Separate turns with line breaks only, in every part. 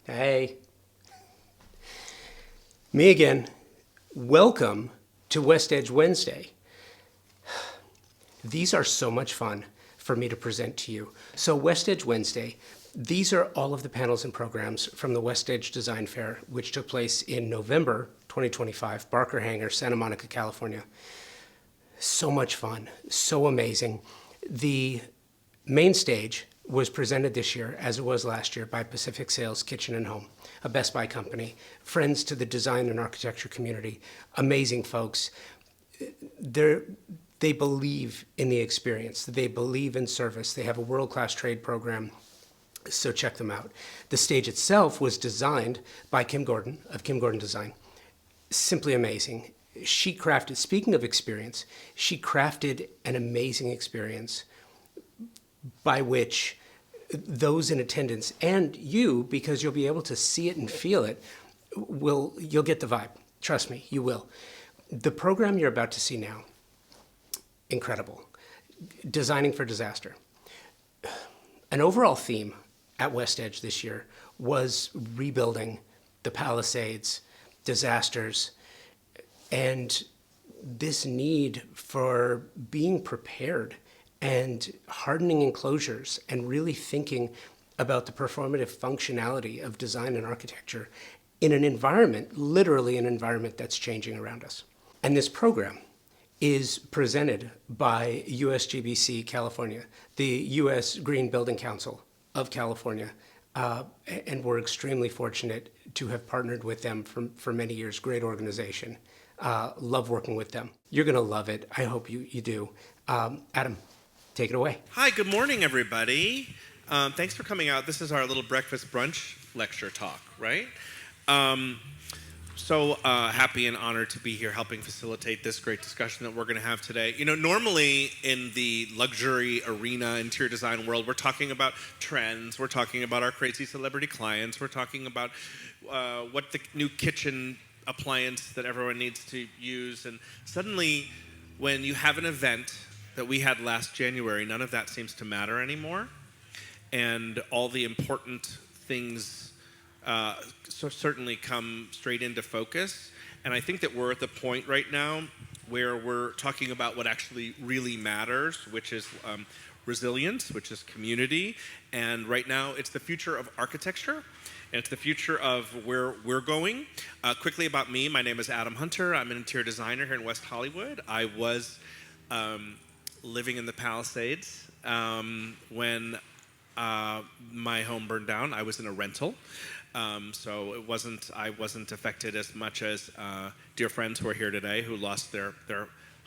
Hey, me again. Welcome to WestEdge Wednesday. These are so much fun for me to present to you. So WestEdge Wednesday, these are all of the panels and programs from the WestEdge Design Fair, which took place in November 2025, Barker Hangar, Santa Monica, California. So much fun, so amazing. The main stage was presented this year, as it was last year, by Pacific Sales Kitchen and Home, a Best Buy company, friends to the design and architecture community, amazing folks. They believe in the experience. They believe in service. They have a world-class trade program, so check them out. The stage itself was designed by Kim Gordon of Kim Gordon Design. Simply amazing. She crafted, speaking of experience, she crafted an amazing experience by which those in attendance and you, because you'll be able to see it and feel it, you'll get the vibe. Trust me, you will. The program you're about to see now, incredible. Designing for Disaster. An overall theme at WestEdge this year was rebuilding the Palisades, disasters, and this need for being prepared and hardening enclosures and really thinking about the performative functionality of design and architecture in an environment, literally an environment that's changing around us. And this program is presented by USGBC California, the U.S. Green Building Council of California, and we're extremely fortunate to have partnered with them for many years. Great organization. Love working with them. You're going to love it. I hope you do. Adam, take it away.
Hi, good morning, everybody. Thanks for coming out. This is our little breakfast brunch lecture talk, right? So happy and honored to be here helping facilitate this great discussion that we're going to have today. You know, normally in the luxury arena, interior design world, we're talking about trends, we're talking about our crazy celebrity clients, we're talking about what the new kitchen appliance that everyone needs to use, and suddenly when you have an event that we had last January, none of that seems to matter anymore, and all the important things certainly come straight into focus. And I think that we're at the point right now where we're talking about what actually really matters, which is resilience, which is community, and right now it's the future of architecture. And it's the future of where we're going. Quickly about me, my name is Adam Hunter. I'm an interior designer here in West Hollywood. I was living in the Palisades when my home burned down. I was in a rental, so I wasn't affected as much as dear friends who are here today who lost their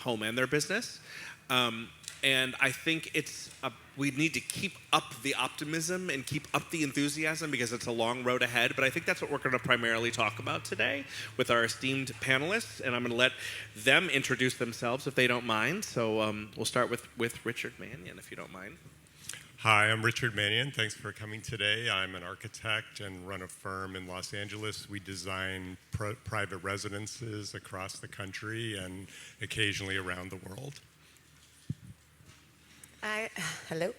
home and their business. And I think we need to keep up the optimism and keep up the enthusiasm because it's a long road ahead. But I think that's what we're going to primarily talk about today with our esteemed panelists. And I'm going to let them introduce themselves if they don't mind. So we'll start with Richard Manion, if you don't mind.
Hi, I'm Richard Manion. Thanks for coming today. I'm an architect and run a firm in Los Angeles. We design private residences across the country and occasionally around the world.
Hello,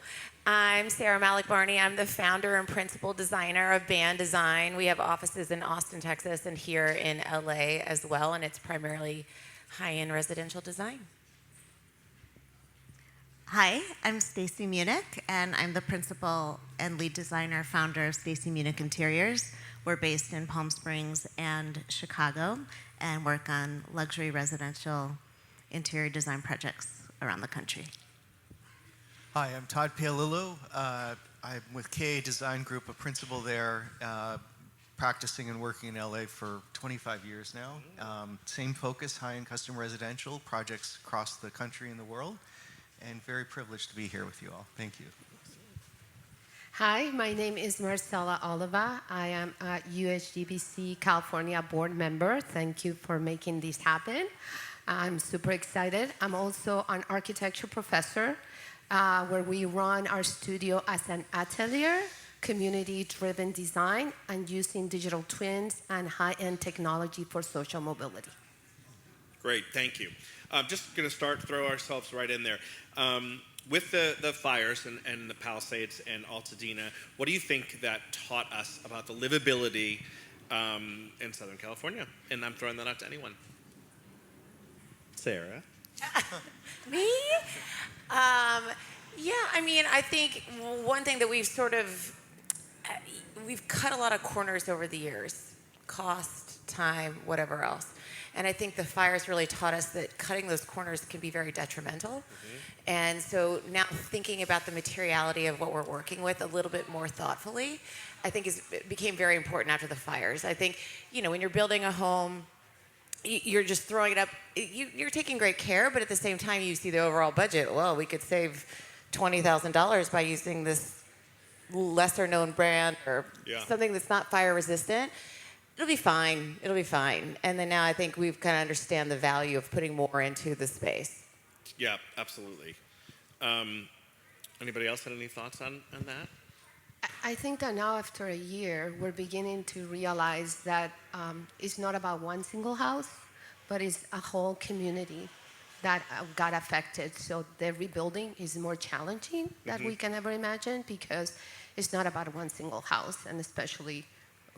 I'm Sarah Malek Barney. I'm the founder and principal designer of Band Design. We have offices in Austin, Texas, and here in LA as well, and it's primarily high-end residential design.
Hi, I'm Stacy Munich, and I'm the principal and lead designer, founder of Stacy Munich Interiors. We're based in Palm Springs and Chicago, and work on luxury residential interior design projects around the country.
Hi, I'm Todd Paolillo. I'm with KA Design Group, a principal there, practicing and working in LA for 25 years now. Same focus, high-end custom residential projects across the country and the world, and very privileged to be here with you all. Thank you.
Hi, my name is Marcella Oliver. I am a USGBC California board member. Thank you for making this happen. I'm super excited. I'm also an architecture professor where we run our studio as an atelier, community-driven design, and using digital twins and high-end technology for social mobility.
Great, thank you. Just going to throw ourselves right in there. with the fires and the Palisades and Altadena, what do you think that taught us about the livability in Southern California? And I'm throwing that out to anyone. Sarah?
Me? Yeah, I mean, I think one thing that we've cut a lot of corners over the years, cost, time, whatever else. And I think the fires really taught us that cutting those corners can be very detrimental. Mm-hmm. And so now thinking about the materiality of what we're working with a little bit more thoughtfully, I think it became very important after the fires. I think, when you're building a home, you're just throwing it up. You're taking great care, but at the same time, you see the overall budget. Well, we could save $20,000 by using this lesser known brand or something that's not fire resistant. It'll be fine. And then now I think we've kind of understand the value of putting more into the space.
Yeah, absolutely. Anybody else had any thoughts on that?
I think that now after a year, we're beginning to realize that it's not about one single house, but it's a whole community that got affected. So the rebuilding is more challenging than we can ever imagine, because it's not about one single house, and especially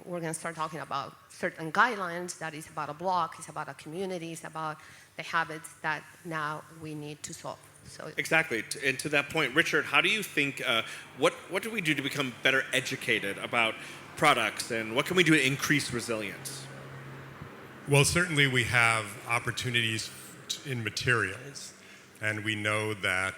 we're going to start talking about certain guidelines that is about a block, it's about a community, it's about the habits that now we need to solve. So
exactly, and to that point, Richard, how do you think, what do we do to become better educated about products, and what can we do to increase resilience?
Well, certainly we have opportunities in materials, and we know that,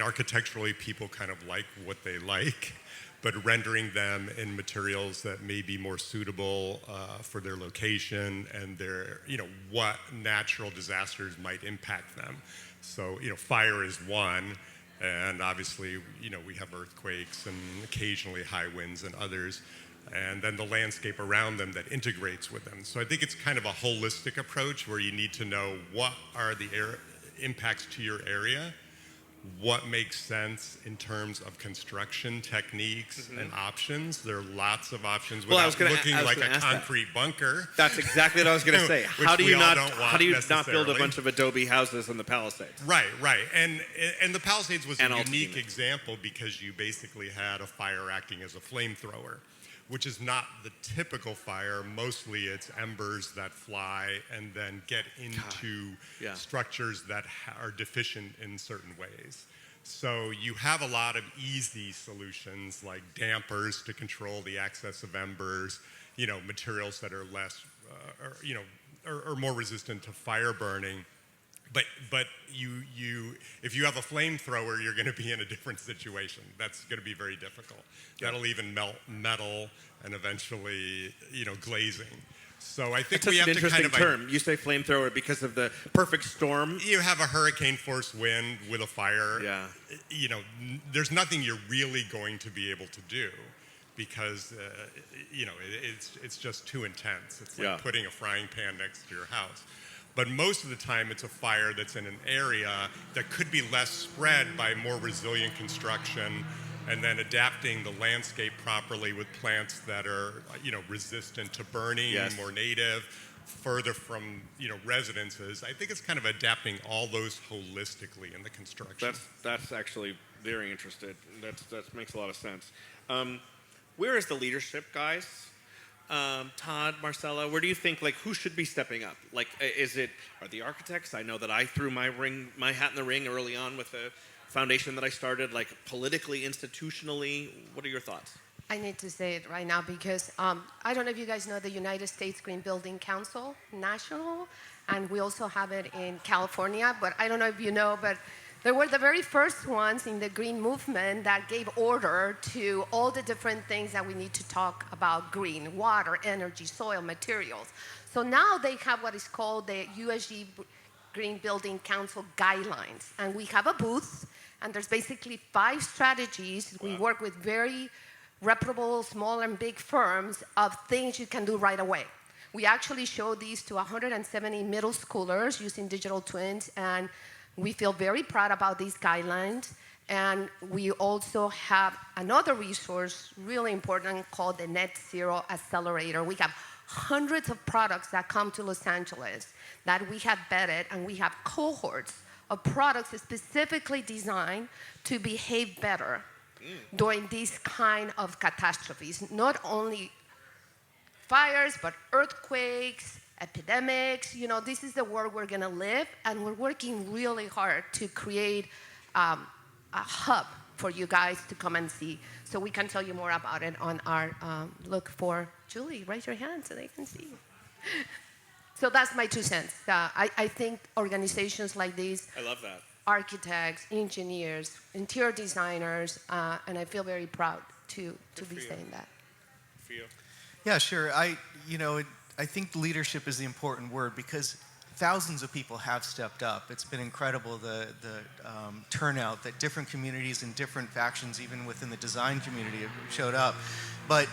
architecturally people kind of like what they like, but rendering them in materials that may be more suitable for their location and their, what natural disasters might impact them. So, fire is one, and obviously, we have earthquakes and occasionally high winds and others, and then the landscape around them that integrates with them. So I think it's kind of a holistic approach where you need to know what are the impacts to your area, what makes sense in terms of construction techniques and options. There are lots of options without looking like a concrete bunker.
That's exactly what I was going to say. How do you not build a bunch of adobe houses in the Palisades?
Right. And the Palisades was a unique example because you basically had a fire acting as a flamethrower, which is not the typical fire. Mostly it's embers that fly and then get into structures that are deficient in certain ways. So you have a lot of easy solutions like dampers to control the access of embers, materials that are less, or more resistant to fire burning. But if you have a flamethrower, you're going to be in a different situation. That's going to be very difficult. That'll even melt metal and eventually, glazing. So I think we have to kind of
term. You say flamethrower because of the perfect storm.
You have a hurricane force wind with a fire.
Yeah.
There's nothing you're really going to be able to do because it's just too intense. It's like putting a frying pan next to your house. But most of the time, it's a fire that's in an area that could be less spread by more resilient construction, and then adapting the landscape properly with plants that are, resistant to burning, more native, further from, residences. I think it's kind of adapting all those holistically in the construction.
That's actually very interesting. That makes a lot of sense. Where is the leadership, guys? Todd, Marcella, where do you think, who should be stepping up? Are the architects? I know that I threw my hat in the ring early on with the foundation that I started, politically, institutionally. What are your thoughts?
I need to say it right now because I don't know if you guys know the United States Green Building Council, national, and we also have it in California, but I don't know if you know, but they were the very first ones in the green movement that gave order to all the different things that we need to talk about green: water, energy, soil, materials. So now they have what is called the USG Green Building Council guidelines. And we have a booth, and there's basically 5 strategies. Wow. We work with very reputable small and big firms of things you can do right away. We actually show these to 170 middle schoolers using digital twins, and we feel very proud about these guidelines. And we also have another resource, really important, called the Net Zero Accelerator. We have hundreds of products that come to Los Angeles that we have vetted, and we have cohorts of products specifically designed to behave better during these kind of catastrophes. Not only fires, but earthquakes, epidemics. You know, this is the world we're going to live, and we're working really hard to create a hub for you guys to come and see. So we can tell you more about it on our look for Julie. Raise your hand so they can see. So that's my 2 cents. I think organizations like these,
I love that.
architects, engineers, interior designers, and I feel very proud to be saying that.
For you.
Yeah, sure. I think leadership is the important word because thousands of people have stepped up. It's been incredible, the turnout that different communities and different factions, even within the design community, have showed up. But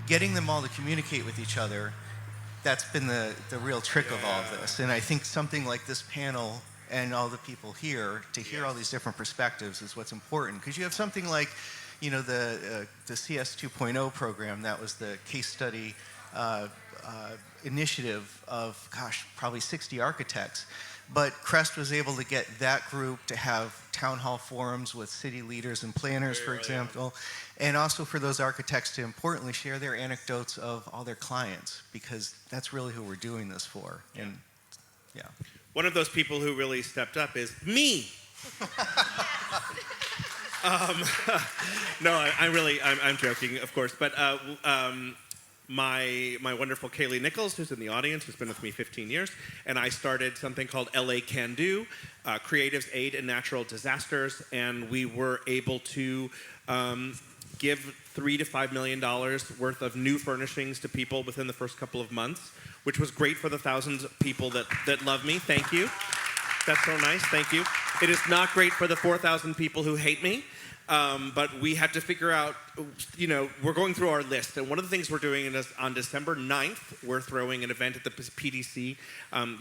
getting them all to communicate with each other, that's been the real trick of all of this. And I think something like this panel and all the people here to hear all these different perspectives is what's important. Because you have something like, the CS 2.0 program, that was the case study initiative of, probably 60 architects. But Crest was able to get that group to have town hall forums with city leaders and planners, for example, and also for those architects to importantly share their anecdotes of all their clients, because that's really who we're doing this for. And yeah.
One of those people who really stepped up is me. No, I'm joking, of course, but my wonderful Kaylee Nichols, who's in the audience, who's been with me 15 years, and I started something called LA Can Do, Creatives Aid in Natural Disasters, and we were able to give $3 to $5 million worth of new furnishings to people within the first couple of months, which was great for the thousands of people that love me. Thank you. That's so nice. Thank you. It is not great for the 4,000 people who hate me. But we had to figure out, we're going through our list. And one of the things we're doing is on December 9th, we're throwing an event at the PDC.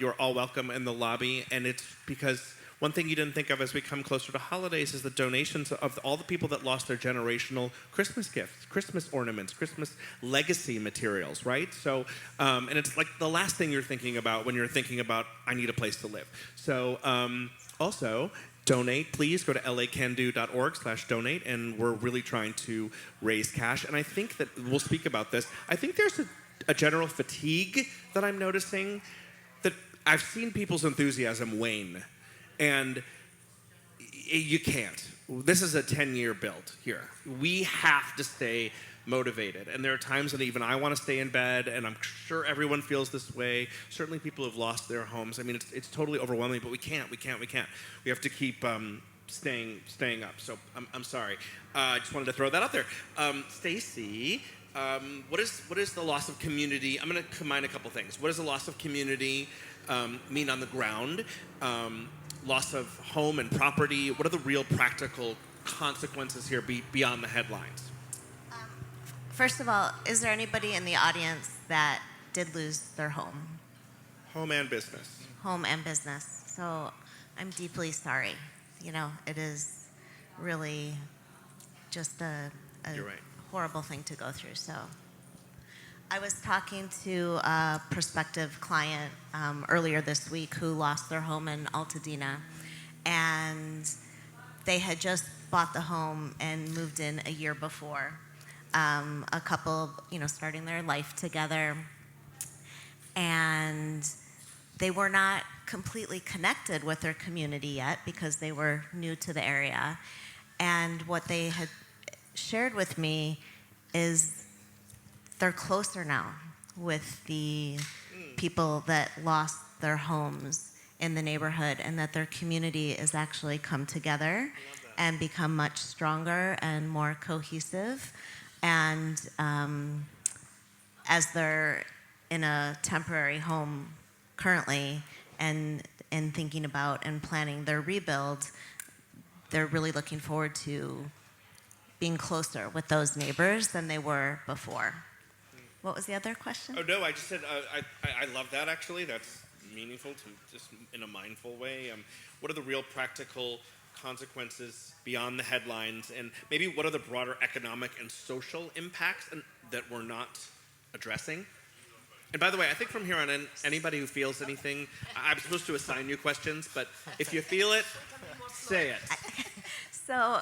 You're all welcome in the lobby. And it's because one thing you didn't think of as we come closer to holidays is the donations of all the people that lost their generational Christmas gifts, Christmas ornaments, Christmas legacy materials, right? So, and it's like the last thing you're thinking about when you're thinking about, I need a place to live. So, also, donate, please go to lacando.org/donate, and we're really trying to raise cash. And I think that we'll speak about this. I think there's a general fatigue that I'm noticing, that I've seen people's enthusiasm wane, and you can't. This is a 10-year build here. We have to stay motivated, and there are times that even I want to stay in bed, and I'm sure everyone feels this way. Certainly people have lost their homes. I mean, it's totally overwhelming, but we can't. We have to keep staying up. So I'm sorry. I just wanted to throw that out there. Stacy, what is the loss of community? I'm going to combine a couple things. What does the loss of community mean on the ground? Loss of home and property. What are the real practical consequences here beyond the headlines?
First of all, is there anybody in the audience that did lose their home?
Home and business.
Home and business. So I'm deeply sorry. It is really just a
You're right.
horrible thing to go through. So I was talking to a prospective client earlier this week who lost their home in Altadena, and they had just bought the home and moved in a year before. A couple, starting their life together, and they were not completely connected with their community yet because they were new to the area. And what they had shared with me is they're closer now with the people that lost their homes in the neighborhood, and that their community has actually come together and become much stronger and more cohesive. And as they're in a temporary home currently and thinking about and planning their rebuild, they're really looking forward to being closer with those neighbors than they were before. What was the other question?
Oh, no, I just said I love that, actually. That's meaningful, to just in a mindful way. What are the real practical consequences beyond the headlines, and maybe what are the broader economic and social impacts that we're not addressing? And by the way, I think from here on in, anybody who feels anything, I'm supposed to assign you questions, but if you feel it, say it.
So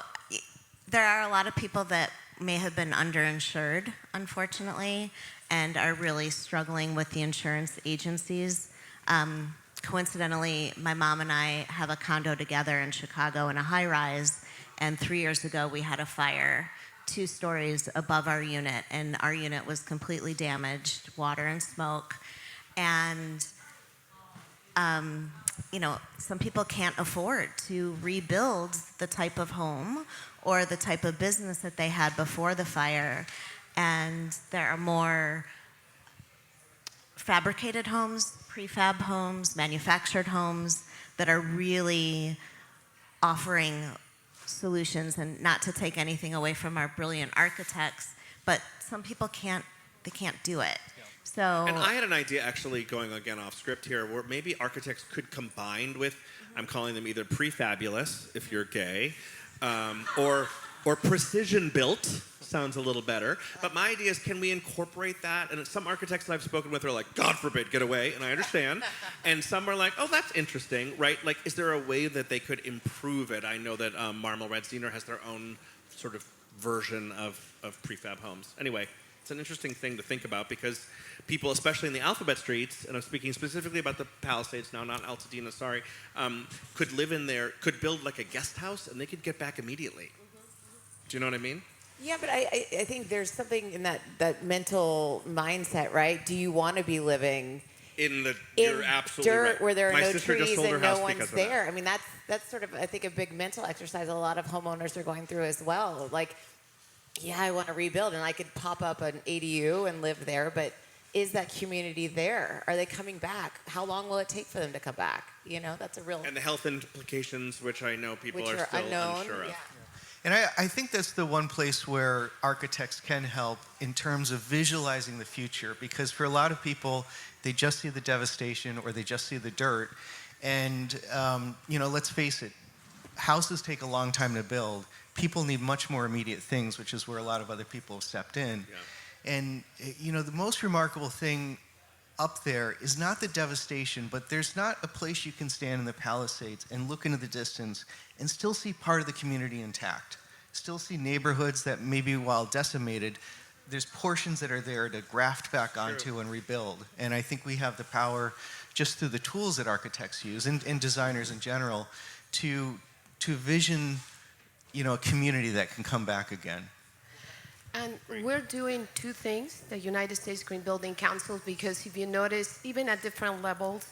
there are a lot of people that may have been underinsured, unfortunately, and are really struggling with the insurance agencies. Coincidentally, my mom and I have a condo together in Chicago in a high-rise, and 3 years ago we had a fire 2 stories above our unit, and our unit was completely damaged, water and smoke. And some people can't afford to rebuild the type of home or the type of business that they had before the fire. And there are more fabricated homes, prefab homes, manufactured homes that are really offering solutions. And not to take anything away from our brilliant architects, but some people can't do it. So,
and I had an idea, actually, going again off script here, where maybe architects could combine with, I'm calling them either prefabulous, if you're gay, or precision built, sounds a little better. But my idea is, can we incorporate that? And some architects that I've spoken with are like, God forbid, get away, and I understand. And some are like, oh, that's interesting, right? Like, is there a way that they could improve it? I know that Marmel Radziner has their own sort of version of prefab homes. Anyway, it's an interesting thing to think about, because people, especially in the alphabet streets, and I'm speaking specifically about the Palisades now, not Altadena, sorry, could live in there, could build like a guest house, and they could get back immediately. Do you know what I mean?
Yeah, but I think there's something in that mental mindset, right? Do you want to be living
you're absolutely
dirt
right.
where there are
My
no
sister just
trees
sold her
and no
house
one's
because of
there?
that.
I mean, that's sort of, I think, a big mental exercise a lot of homeowners are going through as well. Like, yeah, I want to rebuild, and I could pop up an ADU and live there, but is that community there? Are they coming back? How long will it take for them to come back? That's a real...
And the health implications, which I know people
which
are still
unknown.
unsure of.
Yeah.
And I think that's the one place where architects can help in terms of visualizing the future, because for a lot of people, they just see the devastation or they just see the dirt. And, let's face it, houses take a long time to build. People need much more immediate things, which is where a lot of other people have stepped in.
Yeah.
And, the most remarkable thing up there is not the devastation, but there's not a place you can stand in the Palisades and look into the distance and still see part of the community intact. Still see neighborhoods that maybe, while decimated, there's portions that are there to graft back onto and rebuild. And I think we have the power, just through the tools that architects use and designers in general, to vision, a community that can come back again.
And we're doing 2 things, the United States Green Building Council, because if you notice, even at different levels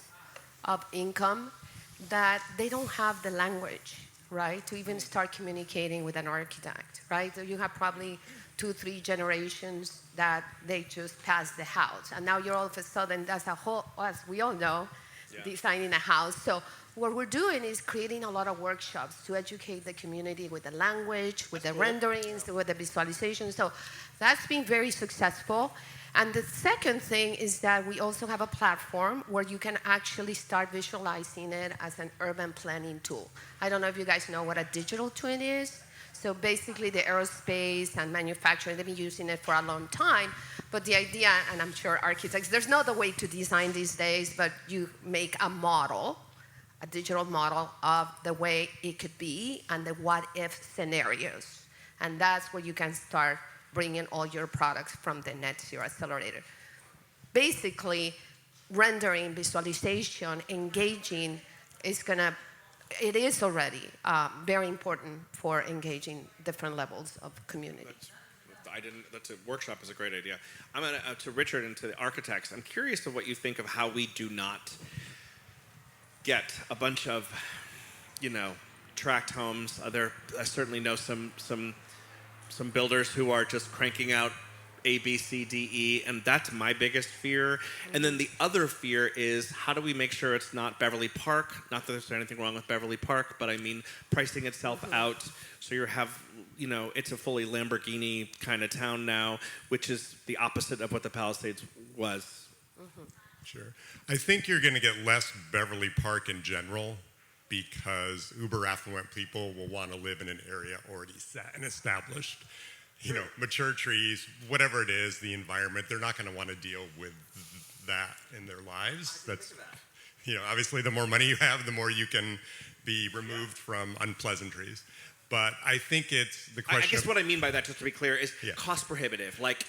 of income, that they don't have the language, right, to even start communicating with an architect, right? So you have probably 2-3 generations that they just passed the house. And now you're all of a sudden, that's a whole, as we all know, designing a house. So what we're doing is creating a lot of workshops to educate the community with the language, with the renderings, with the visualization. So that's been very successful. And the second thing is that we also have a platform where you can actually start visualizing it as an urban planning tool. I don't know if you guys know what a digital twin is. So basically the aerospace and manufacturing, they've been using it for a long time. But the idea, and I'm sure architects, there's no other way to design these days, but you make a model, a digital model of the way it could be and the what-if scenarios. And that's where you can start bringing all your products from the Net Zero Accelerator. Basically, rendering, visualization, engaging it is already very important for engaging different levels of community.
That's a workshop is a great idea. I'm going to Richard and to the architects. I'm curious of what you think of how we do not get a bunch of, tract homes. I certainly know some builders who are just cranking out A, B, C, D, E, and that's my biggest fear. And then the other fear is, how do we make sure it's not Beverly Park? Not that there's anything wrong with Beverly Park, but I mean pricing itself out so it's a fully Lamborghini kind of town now, which is the opposite of what the Palisades was.
Sure. I think you're going to get less Beverly Park in general, because uber affluent people will want to live in an area already set and established. Mature trees, whatever it is, the environment, they're not going to want to deal with that in their lives. That's, obviously the more money you have, the more you can be removed from unpleasantries. But I think it's the question.
I guess what I mean by that, just to be clear, is
Yeah.
cost prohibitive. Like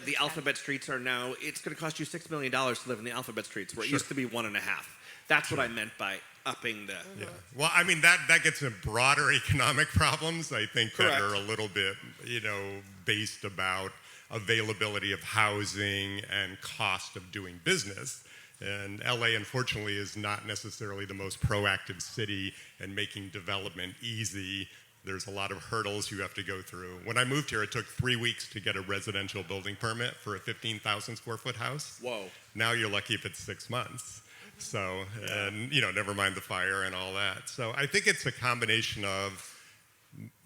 the alphabet streets are now, it's going to cost you $6 million to live in the alphabet streets, where it
Sure.
used to be 1.5. That's what I meant by upping the.
Yeah. Well, I mean, that gets into broader economic problems, I think, that
Correct.
are a little bit, based about availability of housing and cost of doing business. And LA, unfortunately, is not necessarily the most proactive city in making development easy. There's a lot of hurdles you have to go through. When I moved here, it took 3 weeks to get a residential building permit for a 15,000 square foot house.
Whoa.
Now you're lucky if it's 6 months. So, and never mind the fire and all that. So I think it's a combination of,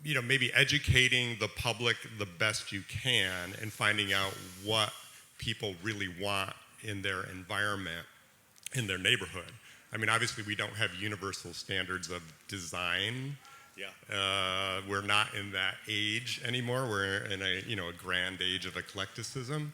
maybe educating the public the best you can and finding out what people really want in their environment, in their neighborhood. I mean, obviously we don't have universal standards of design.
Yeah.
We're not in that age anymore. We're in a grand age of eclecticism.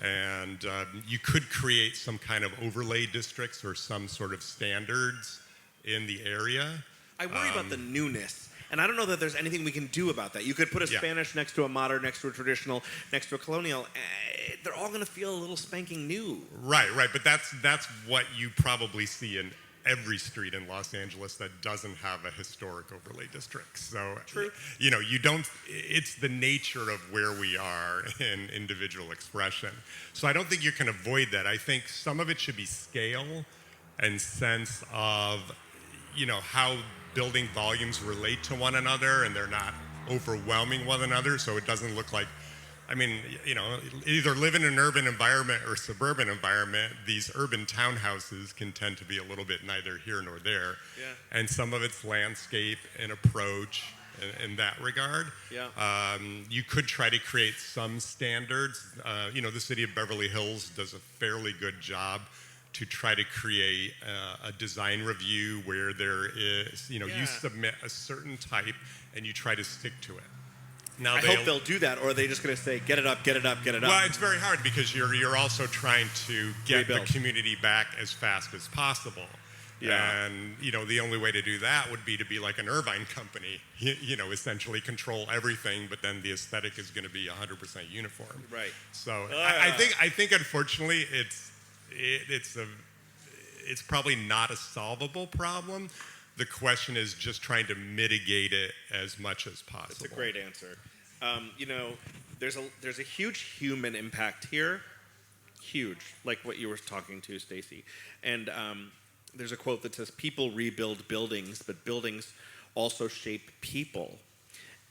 And you could create some kind of overlay districts or some sort of standards in the area.
I worry about the newness. And I don't know that there's anything we can do about that. You could put a Spanish next to a modern, next to a traditional, next to a colonial. They're all going to feel a little spanking new.
Right. But that's what you probably see in every street in Los Angeles that doesn't have a historic overlay district. So,
True.
You don't, it's the nature of where we are in individual expression. So I don't think you can avoid that. I think some of it should be scale and sense of, how building volumes relate to one another and they're not overwhelming one another, so it doesn't look like, either live in an urban environment or suburban environment. These urban townhouses can tend to be a little bit neither here nor there.
Yeah.
And some of it's landscape and approach in that regard.
Yeah.
You could try to create some standards. The city of Beverly Hills does a fairly good job to try to create a design review where there is, you submit a certain type and you try to stick to it. Now
I hope they'll do that, or are they just going to say, get it up, get it up, get it up?
Well, it's very hard because you're also trying to get
Rebuild.
the community back as fast as possible.
Yeah.
And, the only way to do that would be to be like an Irvine company, essentially control everything, but then the aesthetic is going to be 100% uniform.
Right.
So I think unfortunately it's probably not a solvable problem. The question is just trying to mitigate it as much as possible.
That's a great answer. There's a huge human impact here, huge, like what you were talking to, Stacy. And there's a quote that says, "People rebuild buildings, but buildings also shape people."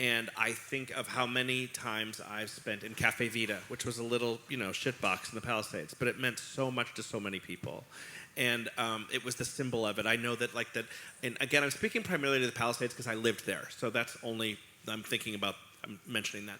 And I think of how many times I've spent in Cafe Vita, which was a little, shitbox in the Palisades, but it meant so much to so many people. And it was the symbol of it. I know that, and again, I'm speaking primarily to the Palisades because I lived there. So that's only, I'm mentioning that.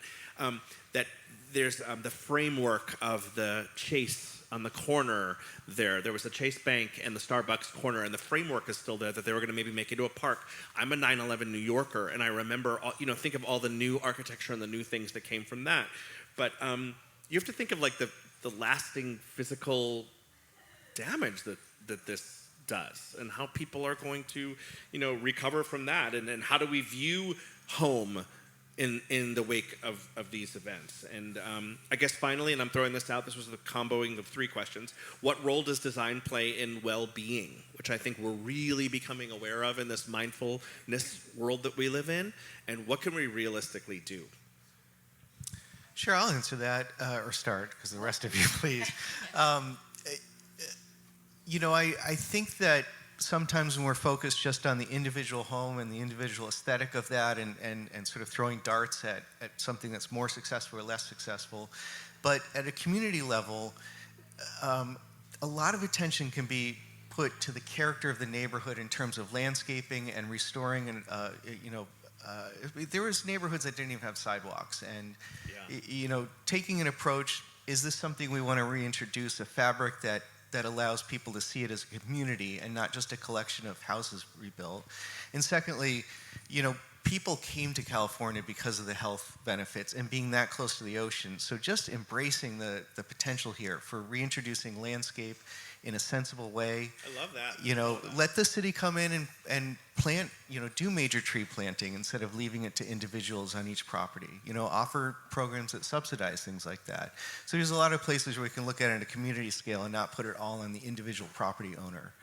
That there's the framework of the Chase on the corner there. There was the Chase Bank and the Starbucks corner, and the framework is still there that they were going to maybe make into a park. I'm a 9/11 New Yorker, and I remember, think of all the new architecture and the new things that came from that. But you have to think of the lasting physical damage that this does, and how people are going to, recover from that, and how do we view home in the wake of these events. And I guess finally, and I'm throwing this out, this was the comboing of 3 questions. What role does design play in well-being, which I think we're really becoming aware of in this mindfulness world that we live in, and what can we realistically do?
Sure, I'll answer that, or start, because the rest of you, please. I think that sometimes when we're focused just on the individual home and the individual aesthetic of that and sort of throwing darts at something that's more successful or less successful, but at a community level, a lot of attention can be put to the character of the neighborhood in terms of landscaping and restoring. And there was neighborhoods that didn't even have sidewalks, and taking an approach: is this something we want to reintroduce? A fabric that allows people to see it as a community and not just a collection of houses rebuilt. And secondly, people came to California because of the health benefits and being that close to the ocean. So just embracing the potential here for reintroducing landscape in a sensible way.
I love that.
Let the city come in and plant, do major tree planting instead of leaving it to individuals on each property. Offer programs that subsidize things like that. So there's a lot of places where we can look at it at a community scale and not put it all on the individual property owner.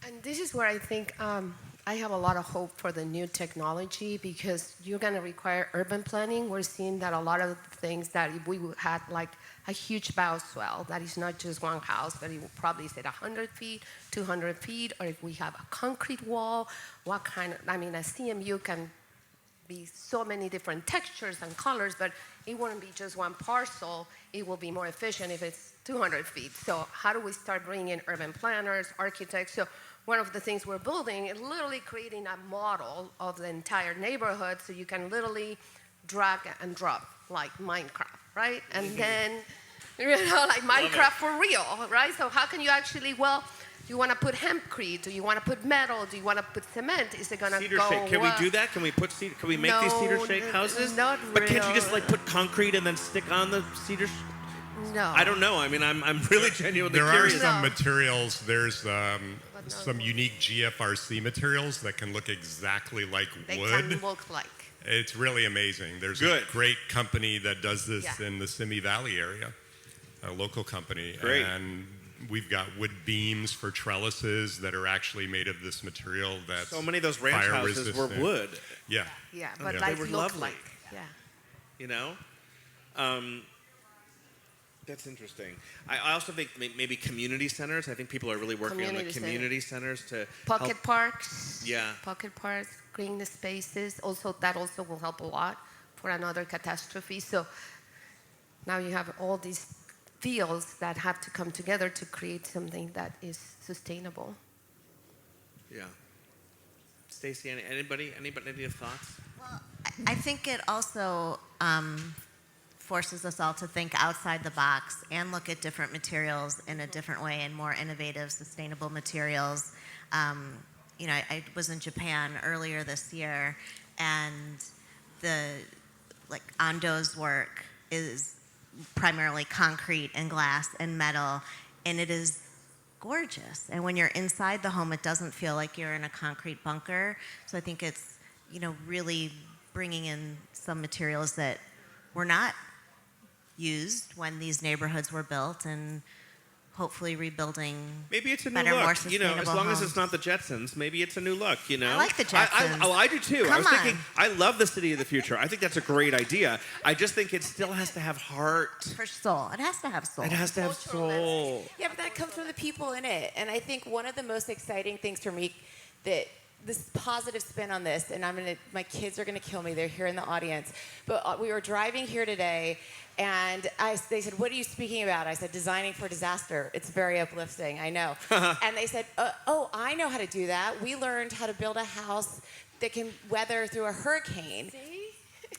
And this is where I think I have a lot of hope for the new technology, because you're going to require urban planning. We're seeing that a lot of things that if we had like a huge bow swell, that is not just one house, but it will probably sit 100 feet, 200 feet, or if we have a concrete wall, a CMU can be so many different textures and colors, but it wouldn't be just one parcel. It will be more efficient if it's 200 feet. So how do we start bringing in urban planners, architects? So one of the things we're building is literally creating a model of the entire neighborhood, so you can literally drag and drop like Minecraft, right? And then, like Minecraft for real, right? So how can you actually, do you want to put hempcrete? Do you want to put metal? Do you want to put cement? Is it going to
Cedar
go?
shake. Can we do that? Can we put cedar? Can we make these cedar shake houses?
Not
But can't you
real.
just like put concrete and then stick on the cedar?
No.
I don't know. I mean, I'm really genuinely
There are
curious.
some
No.
materials. There's some unique GFRC materials that can look exactly like
They
wood.
can look like.
It's really amazing. There's
Good.
a great company that does this
Yeah.
in the Simi Valley area, a local company.
Great.
And we've got wood beams for trellises that are actually made of this material that's
So many of those ranch
fire
houses were
resistant.
wood.
Yeah.
Yeah, but
Yeah.
like
They were
look
lovely.
like. Yeah.
You know? That's interesting. I also think maybe community centers. I think people are really working on the
Community
community centers to
Pocket
help.
parks.
Yeah.
Pocket parks, green spaces. That also will help a lot for another catastrophe. So now you have all these fields that have to come together to create something that is sustainable.
Yeah. Stacy, anybody any thoughts?
Well, I think it also forces us all to think outside the box and look at different materials in a different way and more innovative, sustainable materials. I was in Japan earlier this year, and Ando's work is primarily concrete and glass and metal, and it is gorgeous. And when you're inside the home, it doesn't feel like you're in a concrete bunker. So I think it's, really bringing in some materials that were not used when these neighborhoods were built, and hopefully rebuilding
Maybe it's a new
better,
look.
more
As
sustainable
long as
homes.
it's not the Jetsons, maybe it's a new look.
I like the Jetsons.
I do too. I
Come
was thinking,
on.
I love the city of the future. I think that's a great idea. I just think it still has to have heart.
For soul. It has to have soul.
It has to have
Cultural
soul.
Yeah, but that comes from the people in it. And I think one of the most exciting things for me, that this positive spin on this, and my kids are gonna kill me, they're here in the audience, but we were driving here today, and they said, what are you speaking about? I said, designing for disaster. It's very uplifting, I know. And they said, oh, I know how to do that. We learned how to build a house that can weather through a hurricane.
See?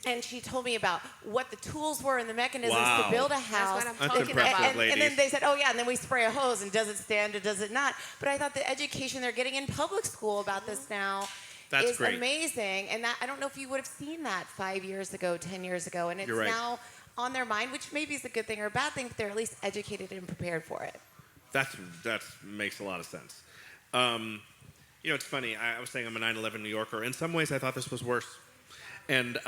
And she told me about what the tools were and the mechanisms
Wow.
to build a house.
what I'm
That's
talking
impressive,
about.
And
ladies.
then they said, oh yeah, and then we spray a hose, and does it stand or does it not? But I thought the education they're getting in public school about this now
That's
is
great.
amazing. And that I don't know if you would have seen that 5 years ago, 10 years ago, and it's
You're right.
now on their mind, which maybe is a good thing or a bad thing, but they're at least educated and prepared for it.
That makes a lot of sense. It's funny. I was saying I'm a 9/11 New Yorker. In some ways, I thought this was worse, and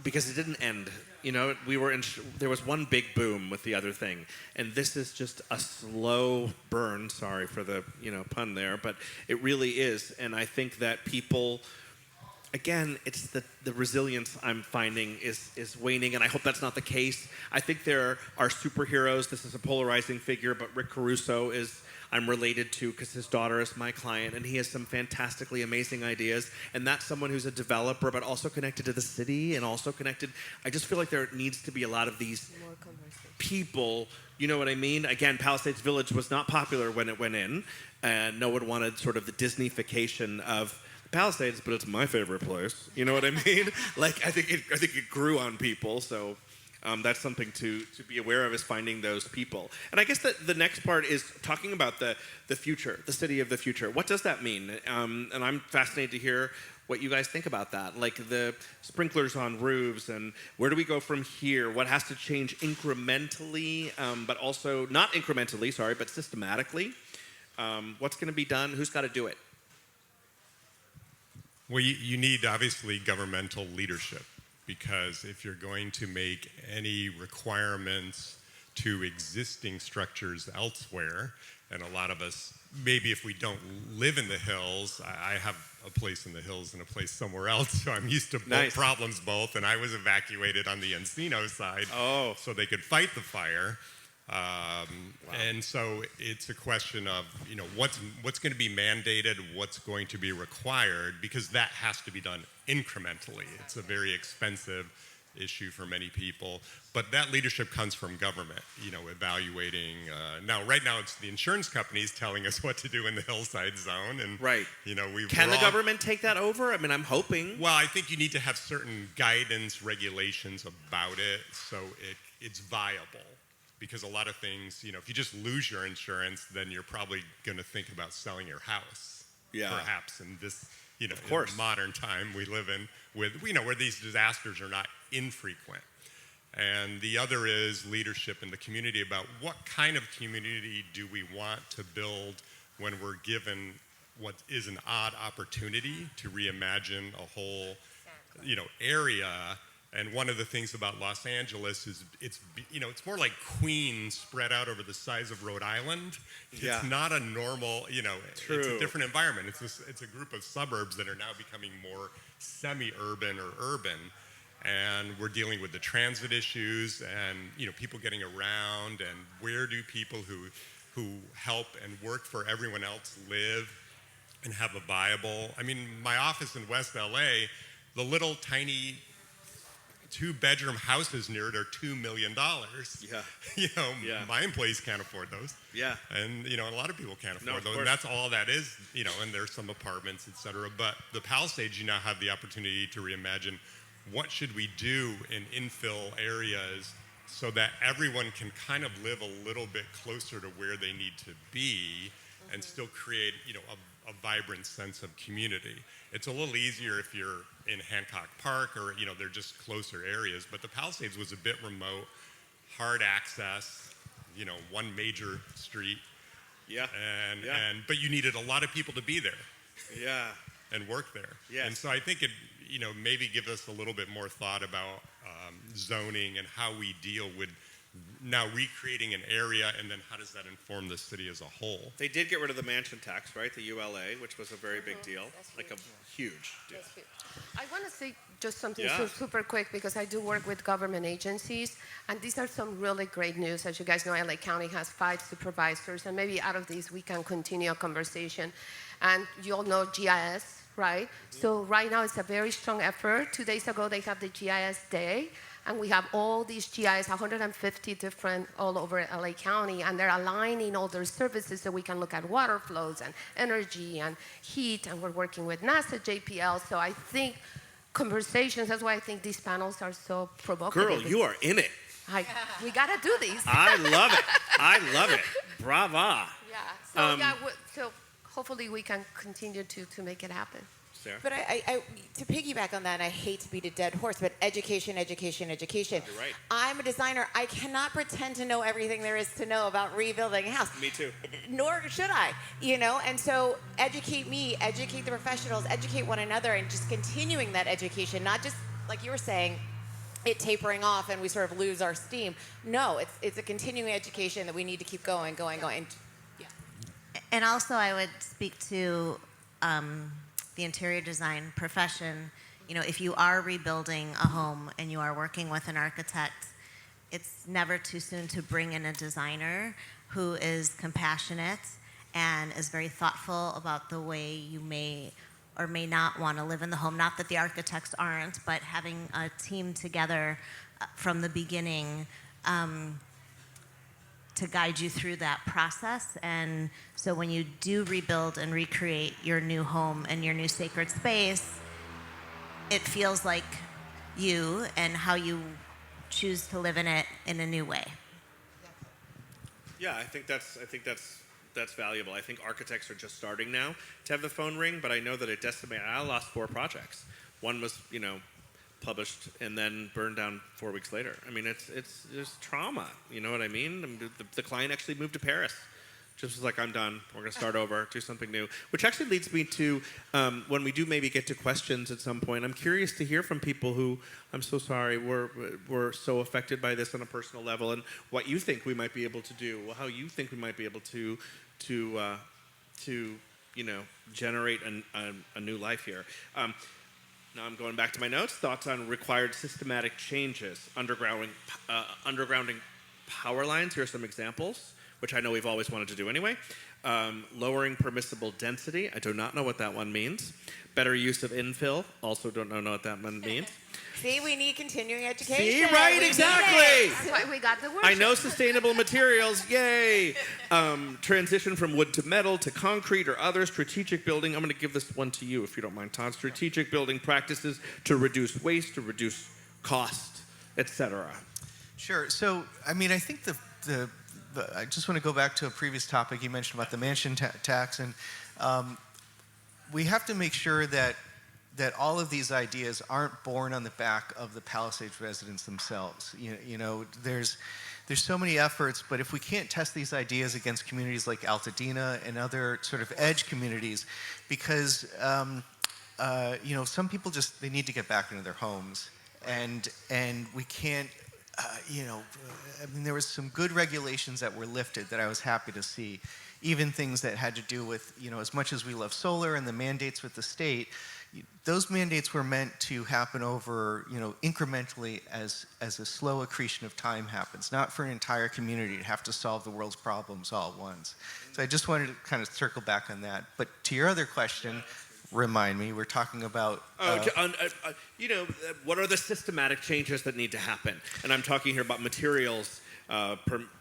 because it didn't end. There was one big boom with the other thing, and this is just a slow burn. Sorry for the pun there, but it really is. And I think that people, again, it's the resilience I'm finding is waning, and I hope that's not the case. I think there are superheroes. This is a polarizing figure, but Rick Caruso I'm related to because his daughter is my client, and he has some fantastically amazing ideas. And that's someone who's a developer, but also connected to the city and also connected. I just feel like there needs to be a lot of these people. You know what I mean? Again, Palisades Village was not popular when it went in, and no one wanted sort of the Disney-fication of Palisades, but it's my favorite place. You know what I mean? I think it grew on people. So. That's something to be aware of, is finding those people. And I guess the next part is talking about the future, the city of the future. What does that mean? And I'm fascinated to hear what you guys think about that. Like the sprinklers on roofs, and where do we go from here? What has to change incrementally, but also not incrementally, sorry, but systematically? What's going to be done? Who's got to do it?
Well, you need obviously governmental leadership, because if you're going to make any requirements to existing structures elsewhere, and a lot of us, maybe if we don't live in the hills, I have a place in the hills and a place somewhere else, so I'm used to
Nice.
problems both, and I was evacuated on the Encino side so they could fight the fire. And so it's a question of, you know, what's going to be mandated, what's going to be required, because that has to be done incrementally. It's a very expensive issue for many people, but that leadership comes from government, you know, evaluating. Right now it's the insurance companies telling us what to do in the hillside zone, and
Right.
you know,
Can the government take that over? I mean, I'm hoping.
Well, I think you need to have certain guidance, regulations about it, so it's viable. Because a lot of things, you know, if you just lose your insurance, then you're probably going to think about selling your house.
Yeah.
Perhaps in this, you know,
Of course.
in the modern time we live in, with, you know, where these disasters are not infrequent. And the other is leadership in the community about what kind of community do we want to build when we're given what is an odd opportunity to reimagine a whole, you know, area. And one of the things about Los Angeles is it's more like Queens spread out over the size of Rhode Island.
Yeah.
It's not a normal, you know,
True.
it's a different environment. It's a group of suburbs that are now becoming more semi-urban or urban. And we're dealing with the transit issues and, you know, people getting around, and where do people who help and work for everyone else live and have a viable. I mean, my office in West LA, the little tiny 2-bedroom houses near it are $2 million.
Yeah.
You know,
Yeah.
my employees can't afford those.
Yeah.
And, you know, a lot of people can't
No,
afford
of
those.
course.
And that's all that is, you know, and there's some apartments, et cetera. But the Palisades, you now have the opportunity to reimagine what should we do in infill areas so that everyone can kind of live a little bit closer to where they need to be and still create, you know, a vibrant sense of community. It's a little easier if you're in Hancock Park or, you know, they're just closer areas. But the Palisades was a bit remote, hard access, you know, one major street.
Yeah.
But you needed a lot of people to be there
Yeah.
and work there.
Yes.
And so I think it, you know, maybe give us a little bit more thought about zoning and how we deal with now recreating an area, and then how does that inform the city as a whole?
They did get rid of the mansion tax, right? The ULA, which was a very big deal, like a huge deal.
I want to say just something
Yeah.
super quick, because I do work with government agencies, and these are some really great news. As you guys know, LA County has 5 supervisors, and maybe out of these we can continue a conversation. And you all know GIS, right? So right now it's a very strong effort. 2 days ago they have the GIS day, and we have all these GIS, 150 different all over LA County, and they're aligning all their services so we can look at water flows and energy and heat, and we're working with NASA, JPL. So I think conversations, that's why I think these panels are so provocative.
Girl, you are in it.
We gotta do these.
I love it. I love it. Brava.
Yeah, so so hopefully we can continue to make it happen.
Sarah?
But I to piggyback on that, I hate to beat a dead horse, but education.
You're right.
I'm a designer. I cannot pretend to know everything there is to know about rebuilding a house.
Me too.
Nor should I, you know? And so educate me, educate the professionals, educate one another, and just continuing that education, not just, like you were saying, it tapering off and we sort of lose our steam. No, it's a continuing education that we need to keep going. Yeah.
And also, I would speak to the interior design profession. You know, if you are rebuilding a home and you are working with an architect, it's never too soon to bring in a designer who is compassionate and is very thoughtful about the way you may or may not want to live in the home. Not that the architects aren't, but having a team together from the beginning to guide you through that process. And so when you do rebuild and recreate your new home and your new sacred space, it feels like you and how you choose to live in it in a new way.
Yeah, I think that's That's valuable. I think architects are just starting now to have the phone ring, but I know that I lost 4 projects. One was, published and then burned down 4 weeks later. I mean, it's just trauma. You know what I mean? The client actually moved to Paris. Just was like, I'm done. We're going to start over, do something new. Which actually leads me to, when we do maybe get to questions at some point, I'm curious to hear from people who, I'm so sorry, were so affected by this on a personal level, and what you think we might be able to do, how you think we might be able to generate a new life here. Now I'm going back to my notes. Thoughts on required systematic changes, undergrounding power lines. Here are some examples, which I know we've always wanted to do anyway. Lowering permissible density. I do not know what that one means. Better use of infill. Also don't know what that one means.
See, we need continuing education.
See, right, exactly.
That's why we got the word.
I know sustainable materials, yay! Transition from wood to metal to concrete or other strategic building. I'm going to give this one to you if you don't mind, Todd. Strategic building practices to reduce waste, to reduce cost, etc.
Sure. So, I mean, I think I just want to go back to a previous topic you mentioned about the mansion tax, and we have to make sure that all of these ideas aren't born on the back of the Palisades residents themselves. There's so many efforts, but if we can't test these ideas against communities like Altadena and other sort of edge communities, because some people they need to get back into their homes, and we can't. There was some good regulations that were lifted that I was happy to see. Even things that had to do with, as much as we love solar and the mandates with the state, those mandates were meant to happen over, incrementally as a slow accretion of time happens, not for an entire community to have to solve the world's problems all at once. So I just wanted to kind of circle back on that. But to your other question, remind me, we're talking about...
what are the systematic changes that need to happen? And I'm talking here about materials,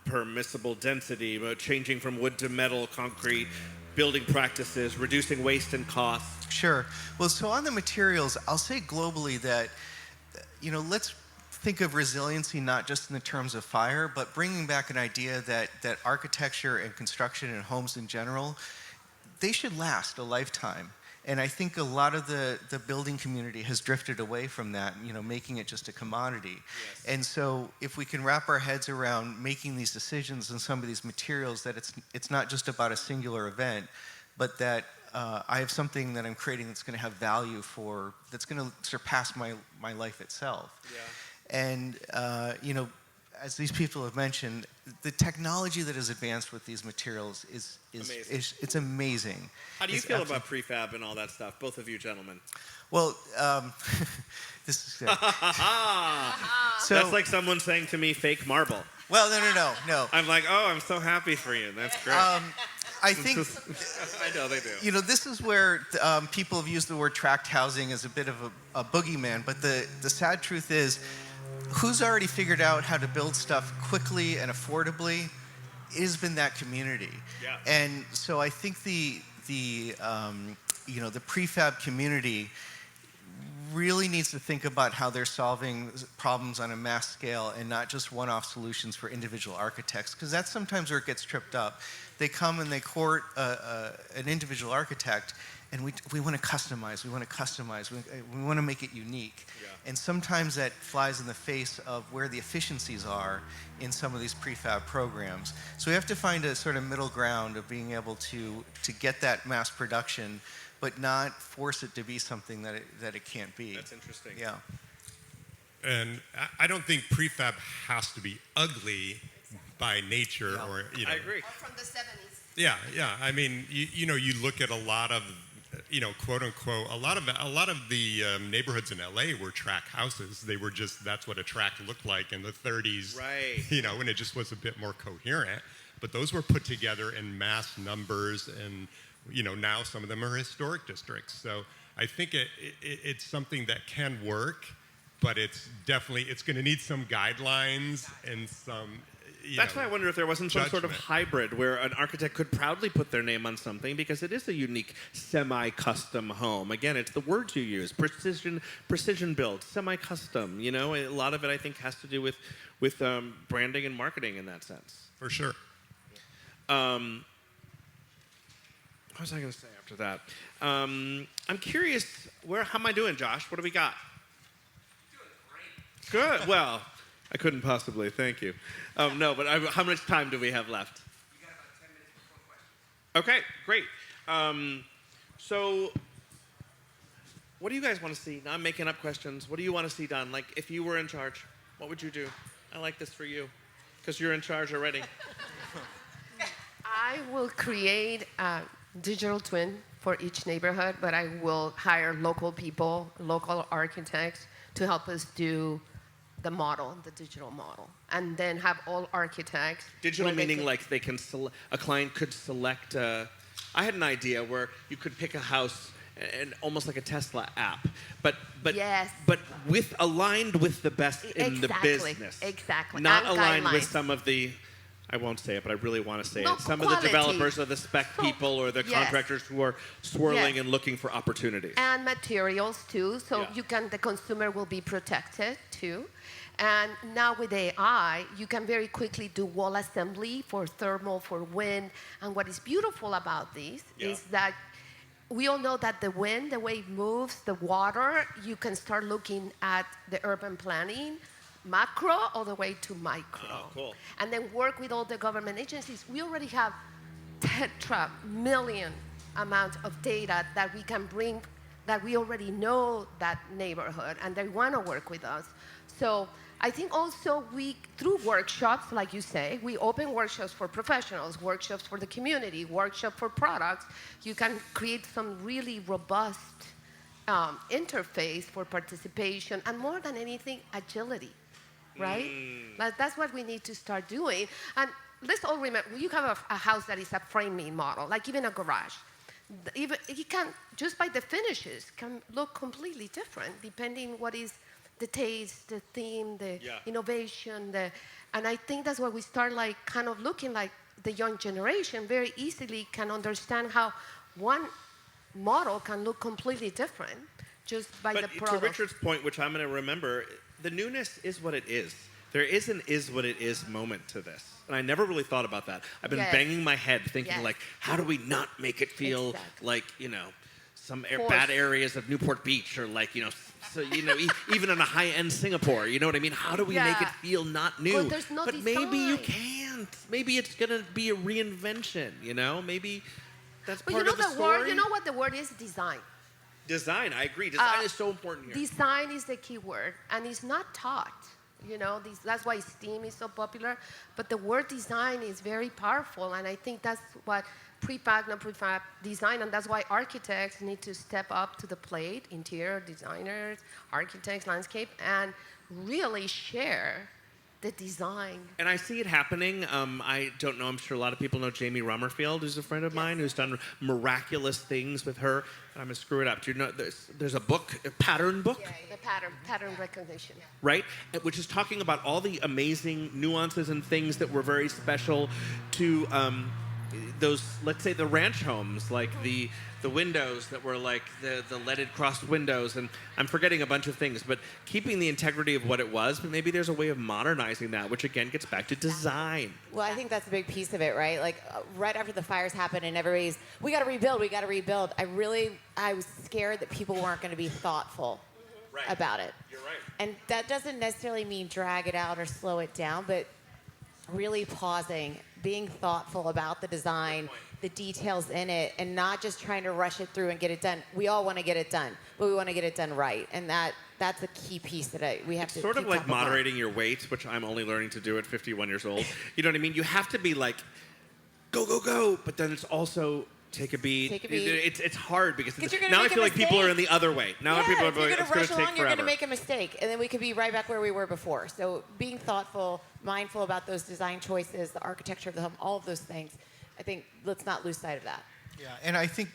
permissible density, changing from wood to metal, concrete, building practices, reducing waste and cost.
Sure. Well, so on the materials, I'll say globally that, let's think of resiliency not just in the terms of fire, but bringing back an idea that architecture and construction and homes in general, they should last a lifetime. And I think a lot of the building community has drifted away from that, making it just a commodity. Yes. And so if we can wrap our heads around making these decisions on some of these materials, that it's not just about a singular event, but that I have something that I'm creating that's going to have value that's going to surpass my life itself. Yeah. And, as these people have mentioned, the technology that is advanced with these materials is it's amazing.
How do you feel about prefab and all that stuff, both of you gentlemen?
Well, this is
so that's like someone saying to me, "Fake marble."
Well, no. I'm
like, oh, I'm so happy for you. That's great.
I think
I know they do.
This is where people have used the word tract housing as a bit of a boogeyman, but the sad truth is, who's already figured out how to build stuff quickly and affordably? It has been that community. Yeah. And so I think the prefab community really needs to think about how they're solving problems on a mass scale and not just one-off solutions for individual architects, because that's sometimes where it gets tripped up. They come and they court an individual architect, and we want to customize, we want to make it unique. Yeah. And sometimes that flies in the face of where the efficiencies are in some of these prefab programs. So we have to find a sort of middle ground of being able to get that mass production, but not force it to be something that it can't be.
That's interesting.
Yeah.
And I don't think prefab has to be ugly by nature,
Yeah.
or
I agree.
Or from the 70s.
Yeah. I mean, you look at a lot of, quote unquote, a lot of the neighborhoods in LA were tract houses. They were that's what a tract looked like in the 30s.
Right.
And it just was a bit more coherent. But those were put together in mass numbers, and now some of them are historic districts. So I think it's something that can work, but it's going to need some guidelines and some.
That's why I wonder if there wasn't some sort of hybrid where an architect could proudly put their name on something, because it is a unique semi-custom home. Again, it's the words you use: precision built, semi-custom. A lot of it I think has to do with branding and marketing in that sense.
For sure.
What was I going to say after that? I'm curious, how am I doing, Josh? What do we got? Doing great. Good. Well, I couldn't possibly. Thank you. No, but how much time do we have left?
We got about 10 minutes before questions.
Okay, great. So, what do you guys want to see? Now I'm making up questions. What do you want to see done? Like, if you were in charge, what would you do? I like this for you, because you're in charge already.
I will create a digital twin for each neighborhood, but I will hire local people, local architects, to help us do the model, the digital model, and then have all architects.
Digital meaning like they can a client could select. I had an idea where you could pick a house and almost like a Tesla app, but
Yes.
but aligned with the best in the business.
Exactly.
Not
And
aligned with
guidelines.
some of the. I won't say it, but I really want to say
No,
it. Some of
quality.
the developers or the spec people or the
Yes.
contractors who are swirling
Yes.
and looking for opportunities.
And materials too, so
Yeah.
the consumer will be protected too. And now with AI, you can very quickly do wall assembly for thermal, for wind. And what is beautiful about this is that we all know that the wind, the way it moves, the water, you can start looking at the urban planning, macro all the way to micro.
Oh, cool.
And then work with all the government agencies. We already have tetra million amount of data that we can bring, that we already know that neighborhood, and they want to work with us. So I think also through workshops, like you say, we open workshops for professionals, workshops for the community, workshop for products. You can create some really robust interface for participation, and more than anything, agility, right? That's what we need to start doing. And let's all remember, you have a house that is a framing model, like even a garage. Even it can, just by the finishes, can look completely different depending what is the taste, the theme, the innovation, and I think that's why we start like kind of looking like the young generation very easily can understand how one model can look completely different just by the product.
To Richard's point, which I'm going to remember, the newness is what it is. There is an is what it is moment to this. And I never really thought about that. I've been banging my head thinking like, how do we not make it feel like, some bad areas of Newport Beach or like, so, even in a high-end Singapore, you know what I mean? How do we make it feel not new?
Well, there's no
but
design.
maybe you can't. Maybe it's going to be a reinvention, Maybe that's part of the story.
You know what the word is? Design.
Design, I agree. Design is so important here.
Design is the key word, and it's not taught. That's why STEAM is so popular. But the word design is very powerful, and I think that's what pre-pack, non-prefab design, and that's why architects need to step up to the plate, interior designers, architects, landscape, and really share the design.
And I see it happening. I don't know, I'm sure a lot of people know Jamie Rummerfield, who's a friend of mine, who's done miraculous things with her. I'm going to screw it up. Do you know, there's a book, a pattern book?
Yeah, the pattern recognition.
Right? Which is talking about all the amazing nuances and things that were very special to those, let's say, the ranch homes, like the windows that were like the leaded crossed windows, and I'm forgetting a bunch of things, but keeping the integrity of what it was, but maybe there's a way of modernizing that, which again gets back to design.
Well, I think that's a big piece of it, right? Like right after the fires happened and everybody's, we got to rebuild. I was scared that people weren't going to be thoughtful about it.
You're right.
And that doesn't necessarily mean drag it out or slow it down, but really pausing, being thoughtful about the design, the details in it, and not just trying to rush it through and get it done. We all want to get it done, but we want to get it done right, and that's a key piece that we have to
sort of
keep
like
top of mind.
moderating your weight, which I'm only learning to do at 51 years old. You know what I mean? You have to be like, go, but then it's also take a beat. It's hard because now I feel like people are in the other way. Now people are
if you're
going
going
to
to rush
take
along,
forever.
you're going to make a mistake, and then we could be right back where we were before. So being thoughtful, mindful about those design choices, the architecture of the home, all of those things, I think let's not lose sight of that.
Yeah, and I think,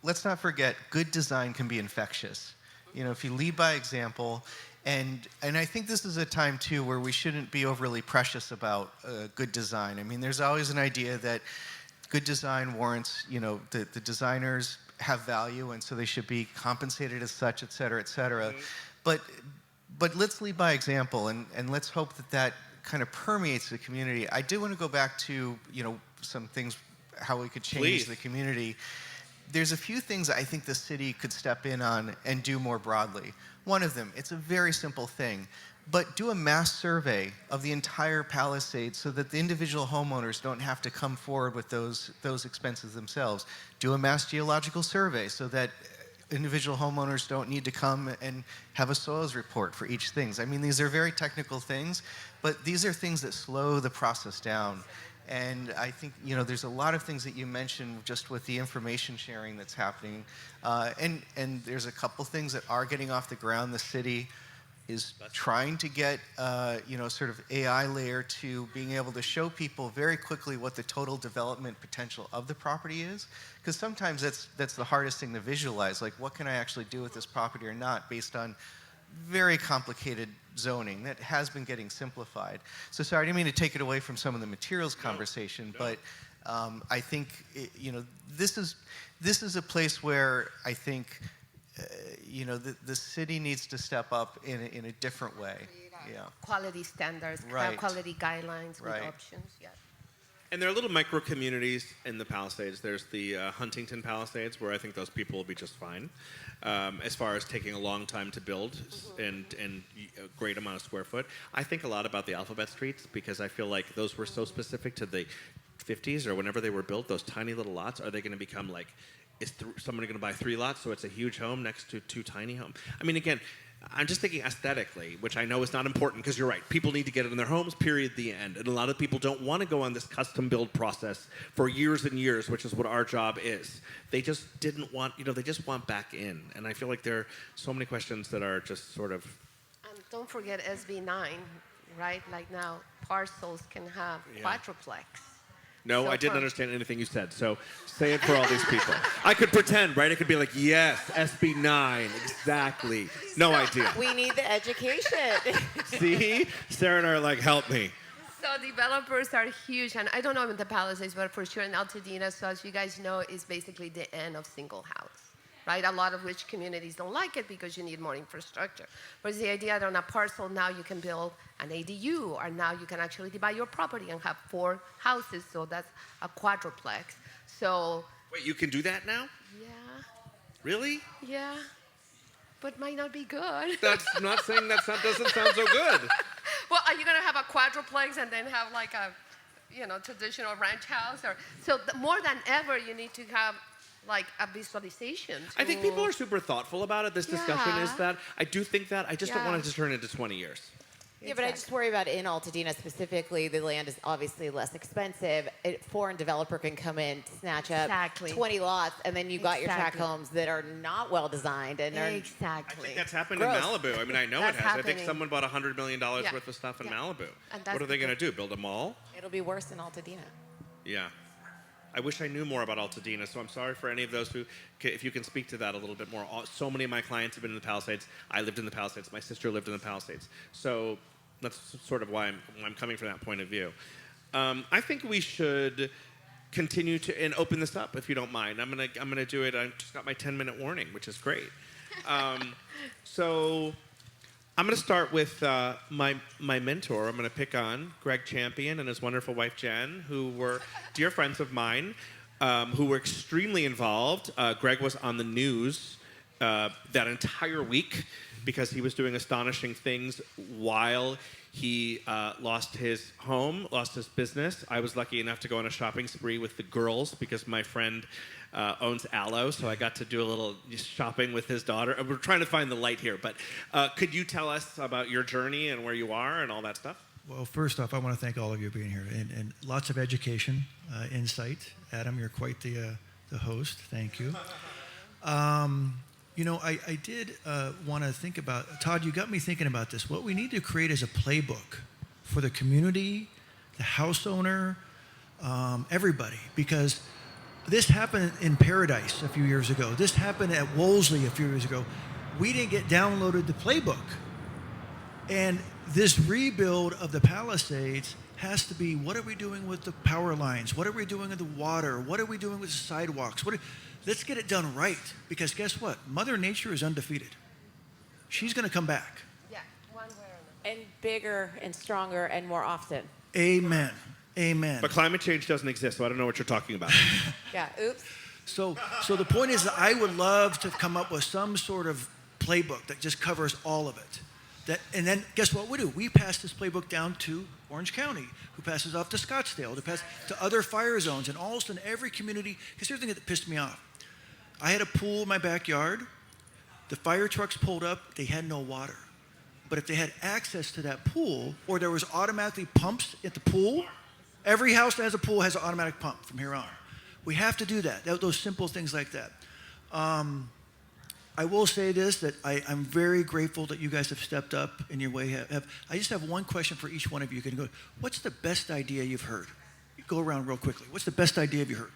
let's not forget, good design can be infectious. If you lead by example, and I think this is a time, too, where we shouldn't be overly precious about good design. I mean, there's always an idea that good design warrants, the designers have value, and so they should be compensated as such, et cetera, et cetera. Mm-hmm. But let's lead by example, and let's hope that kind of permeates the community. I do want to go back to, some things how we could change
Please.
the community. There's a few things I think the city could step in on and do more broadly. One of them, it's a very simple thing, but do a mass survey of the entire Palisades so that the individual homeowners don't have to come forward with those expenses themselves. Do a mass geological survey so that individual homeowners don't need to come and have a soils report for each thing. I mean, these are very technical things, but these are things that slow the process down. And I think, there's a lot of things that you mentioned just with the information sharing that's happening. And there's a couple things that are getting off the ground. The city is trying to get, sort of AI layer to being able to show people very quickly what the total development potential of the property is. Because sometimes that's the hardest thing to visualize. Like, what can I actually do with this property or not based on very complicated zoning that has been getting simplified. So sorry, I didn't mean to take it away from some of the materials conversation, but I think this is a place where I think the city needs to step up in a different way. Yeah.
Quality standards,
Right.
quality guidelines with
Right.
options. Yeah.
And there are little micro communities in the Palisades. There's the Huntington Palisades, where I think those people will be just fine, as far as taking a long time to build and a great amount of square foot. I think a lot about the alphabet streets because I feel like those were so specific to the 50s or whenever they were built. Those tiny little lots, are they going to become like, is somebody going to buy 3 lots so it's a huge home next to 2 tiny homes? I mean, again, I'm just thinking aesthetically, which I know is not important because you're right. People need to get it in their homes, period, the end. And a lot of people don't want to go on this custom build process for years and years, which is what our job is. They just didn't want, they just want back in. And I feel like there are so many questions that are just sort of...
And don't forget SB9, right? Like now, parcels can have quadruplex.
No,
So
I didn't
for-
understand anything you said, so say it for all these people. I could pretend, right? I could be like, yes, SB9, exactly. No idea.
We need the education.
See? Sarah and I are like, help me.
So developers are huge, and I don't know in the Palisades, but for sure in Altadena, so as you guys know, is basically the end of single house, right? A lot of rich communities don't like it because you need more infrastructure. But it's the idea that on a parcel now you can build an ADU, or now you can actually divide your property and have 4 houses, so that's a quadruplex. So,
Wait, you can do that now?
yeah,
Really?
yeah, but might not be good.
That's not saying doesn't sound so good.
Well, are you going to have a quadruplex and then have like a, traditional ranch house? So more than ever, you need to have like a visualization.
I think people are super thoughtful about it. This discussion is
Yeah.
that. I do think that. I just don't
Yeah.
want it to turn into 20 years.
Yeah, but I just worry about in Altadena specifically, the land is obviously less expensive. A foreign developer can come in, snatch up
Exactly.
20 lots, and then you've got your tract
Exactly.
homes that are not well designed and are
I
Exactly.
think that's happened
Gross.
in Malibu. I mean, I know
That's
it has. I think
happening.
someone bought $100 million
Yeah.
worth of stuff in
Yeah.
Malibu.
And that's
What are they going to
because-
do? Build a mall?
it'll be worse in Altadena.
Yeah. I wish I knew more about Altadena, so I'm sorry for any of those who, if you can speak to that a little bit more. So many of my clients have been in the Palisades. I lived in the Palisades. My sister lived in the Palisades. So that's sort of why I'm coming from that point of view. I think we should continue to and open this up if you don't mind. I'm gonna do it. I just got my 10-minute warning, which is great. So I'm going to start with my mentor. I'm going to pick on Greg Champion and his wonderful wife Jen, who were dear friends of mine, who were extremely involved. Greg was on the news that entire week because he was doing astonishing things while he lost his home, lost his business. I was lucky enough to go on a shopping spree with the girls because my friend owns Aloe, so I got to do a little shopping with his daughter. We're trying to find the light here, but could you tell us about your journey and where you are and all that stuff?
Well, first off, I want to thank all of you for being here and lots of education, insight. Adam, you're quite the host. Thank you. I did want to think about, Todd, you got me thinking about this. What we need to create is a playbook for the community, the house owner, everybody, because this happened in Paradise a few years ago. This happened at Wolseley a few years ago. We didn't get downloaded the playbook. And this rebuild of the Palisades has to be, what are we doing with the power lines? What are we doing with the water? What are we doing with the sidewalks? Let's get it done right, because guess what? Mother Nature is undefeated. She's going to come back.
Yeah, one way or another.
And bigger and stronger and more often.
Amen. Amen.
But climate change doesn't exist, so I don't know what you're talking about.
Yeah, oops.
So the point is that I would love to come up with some sort of playbook that just covers all of it. And then guess what we do? We pass this playbook down to Orange County, who passes off to Scottsdale, to other fire zones, and all of a sudden every community, because here's the thing that pissed me off. I had a pool in my backyard. The fire trucks pulled up, they had no water. But if they had access to that pool, or there was automatically pumps at the pool, every house that has a pool has an automatic pump from here on. We have to do that, those simple things like that. I will say this, that I'm very grateful that you guys have stepped up in your way. I just have one question for each one of you. You can go, what's the best idea you've heard? You go around real quickly. What's the best idea you heard?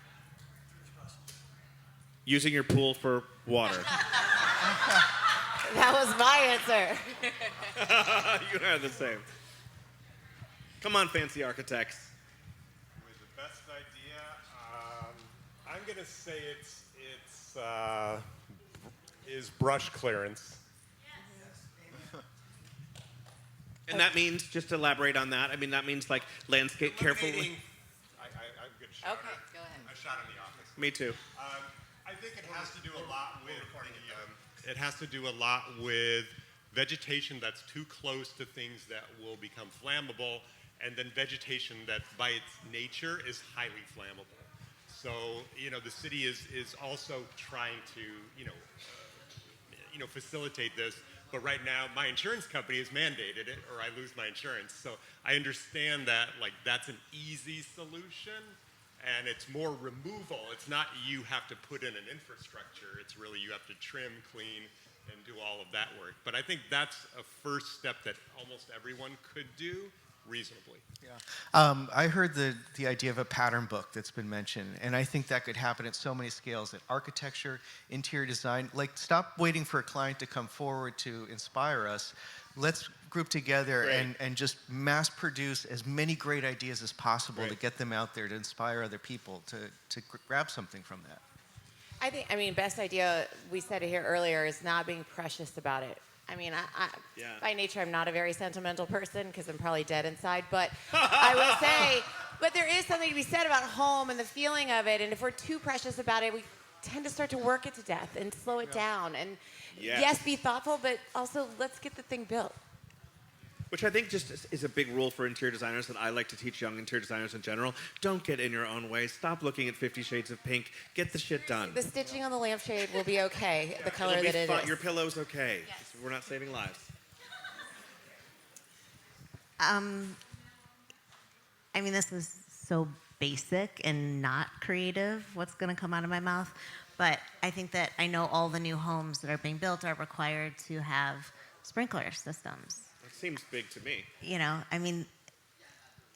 Using your pool for water.
That was my answer.
You are the same. Come on, fancy architects.
With the best idea, I'm going to say it's is brush clearance.
And that means, just to elaborate on that, I mean, that means like landscape carefully.
I'm good shot.
Okay, go ahead.
I shot in the office.
Me too.
I think it has to do a lot with it has to do a lot with vegetation that's too close to things that will become flammable, and then vegetation that by its nature is highly flammable. So, the city is also trying to, facilitate this. But right now, my insurance company has mandated it, or I lose my insurance. So I understand that, that's an easy solution, and it's more removal. It's not you have to put in an infrastructure. It's really you have to trim, clean, and do all of that work. But I think that's a first step that almost everyone could do reasonably.
Yeah. I heard the idea of a pattern book that's been mentioned, and I think that could happen at so many scales, at architecture, interior design. Stop waiting for a client to come forward to inspire us. Let's group together and just mass produce as many great ideas as possible to get them out there to inspire other people to grab something from that.
I mean, best idea, we said it here earlier, is not being precious about it. I mean, by nature, I'm not a very sentimental person because I'm probably dead inside. But I would say, but there is something to be said about home and the feeling of it. And if we're too precious about it, we tend to start to work it to death and slow it down. And yes, be thoughtful, but also let's get the thing built.
Which I think just is a big rule for interior designers that I like to teach young interior designers in general. Don't get in your own way. Stop looking at 50 Shades of Pink. Get the shit done.
The stitching on the lampshade will be okay, the color that it is.
Your pillow's okay. Yes. We're not saving lives.
I mean, this is so basic and not creative, what's going to come out of my mouth. But I think that I know all the new homes that are being built are required to have sprinkler systems.
Seems big to me.
I mean,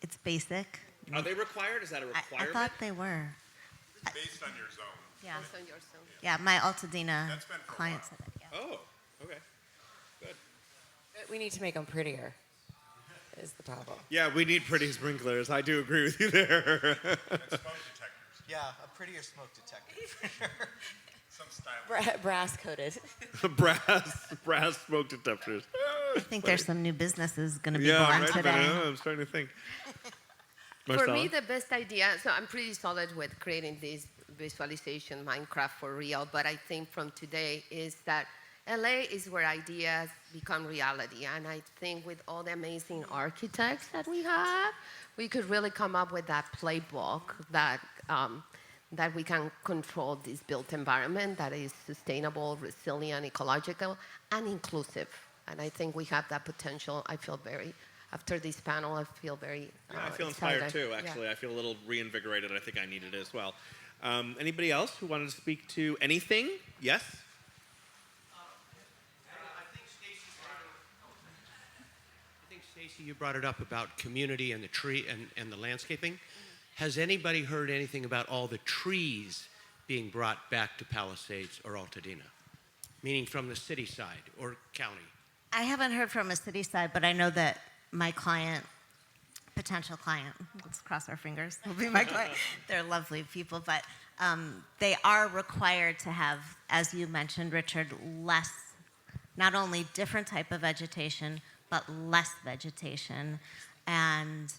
it's basic.
Are they required? Is that a requirement?
I thought they were.
It's based on your zone.
Yeah.
Based on your zone.
Yeah, my Altadena client said it. Yeah.
Oh, okay. Good.
We need to make them prettier, is the problem.
Yeah, we need pretty sprinklers. I do agree with you there.
And smoke detectors.
Yeah, a prettier smoke detector for sure.
Some style.
Brass coated.
brass smoke detectors.
I think there's some new businesses going to be born
right,
today.
I'm starting to think.
For
Marcella?
me, the best idea, so I'm pretty solid with creating this visualization, Minecraft for real, but I think from today is that LA is where ideas become reality. And I think with all the amazing architects that we have, we could really come up with that playbook that we can control this built environment that is sustainable, resilient, ecological, and inclusive. And I think we have that potential. I feel after this panel, I feel very
I feel inspired
excited.
too, actually. Yeah. I feel a little reinvigorated. I think I need it as well. Anybody else who wanted to speak to anything? Yes?
I think Stacy, you brought it up about community and the tree and the landscaping. Has anybody heard anything about all the trees being brought back to Palisades or Altadena? Meaning from the city side or county?
I haven't heard from a city side, but I know that my client, potential client, let's cross our fingers, will be my client. They're lovely people, but they are required to have, as you mentioned, Richard, less, not only different type of vegetation, but less vegetation and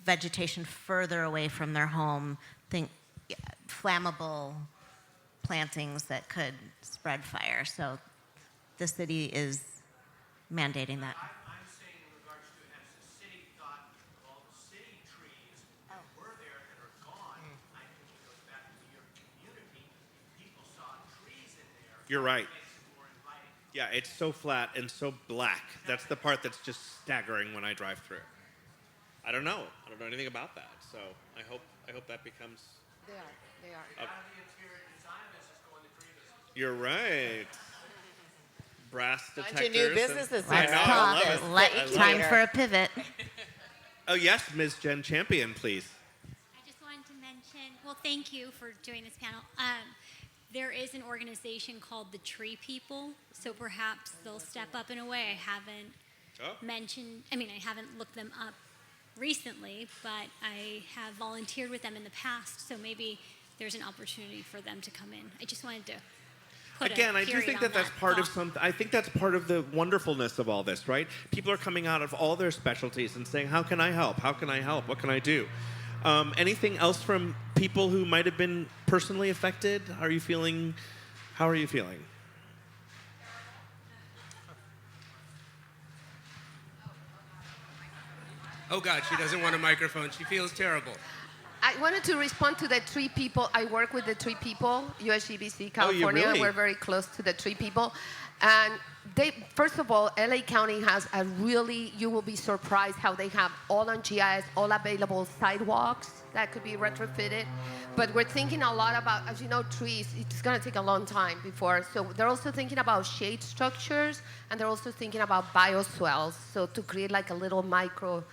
vegetation further away from their home, think flammable plantings that could spread fire. So the city is mandating that.
I'm saying in regards to has the city thought of all the city trees that were there that are gone. I think it goes back to your community. People saw trees in there.
You're right.
It makes it more inviting.
Yeah, it's so flat and so black. That's the part that's just staggering when I drive through. I don't know anything about that. So I hope that becomes.
They are.
Out of the interior design business going to tree business.
You're right. Brass
Bunch
detectors.
of new businesses.
I
Let's
know, I
talk.
love it.
Let- time for a pivot.
Oh yes, Ms. Jen Champion, please.
I just wanted to mention, well, thank you for doing this panel. There is an organization called the Tree People, so perhaps they'll step up in a way. I haven't mentioned, I haven't looked them up recently, but I have volunteered with them in the past, so maybe there's an opportunity for them to come in. I just wanted to put
Again,
a
I do
period
think
on
that that's part of
thought.
something. I think that's part of the wonderfulness of all this, right? People are coming out of all their specialties and saying, "How can I help? How can I help? What can I do?" Anything else from people who might have been personally affected? How are you feeling?
Oh God, she doesn't want a microphone. She feels terrible.
I wanted to respond to the Tree People. I work with the Tree People, USGBC California.
really?
We're very close to the Tree People. And they, first of all, LA County has a really, you will be surprised how they have all on GIS, all available sidewalks that could be retrofitted. But we're thinking a lot about, as you know, trees, it's going to take a long time before. So they're also thinking about shade structures, and they're also thinking about bioswales, so to create like a little micro,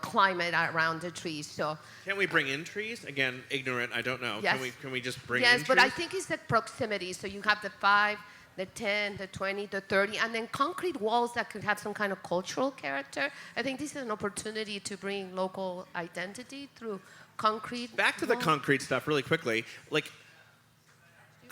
climate around the trees. So
Can we bring in trees? Again, ignorant. I don't know.
Yes.
Can we just bring in
yes,
trees?
but I think it's the proximity. So you have the 5, the 10, the 20, the 30, and then concrete walls that could have some kind of cultural character. I think this is an opportunity to bring local identity through concrete.
Back to the
walls.
concrete stuff really quickly. Like,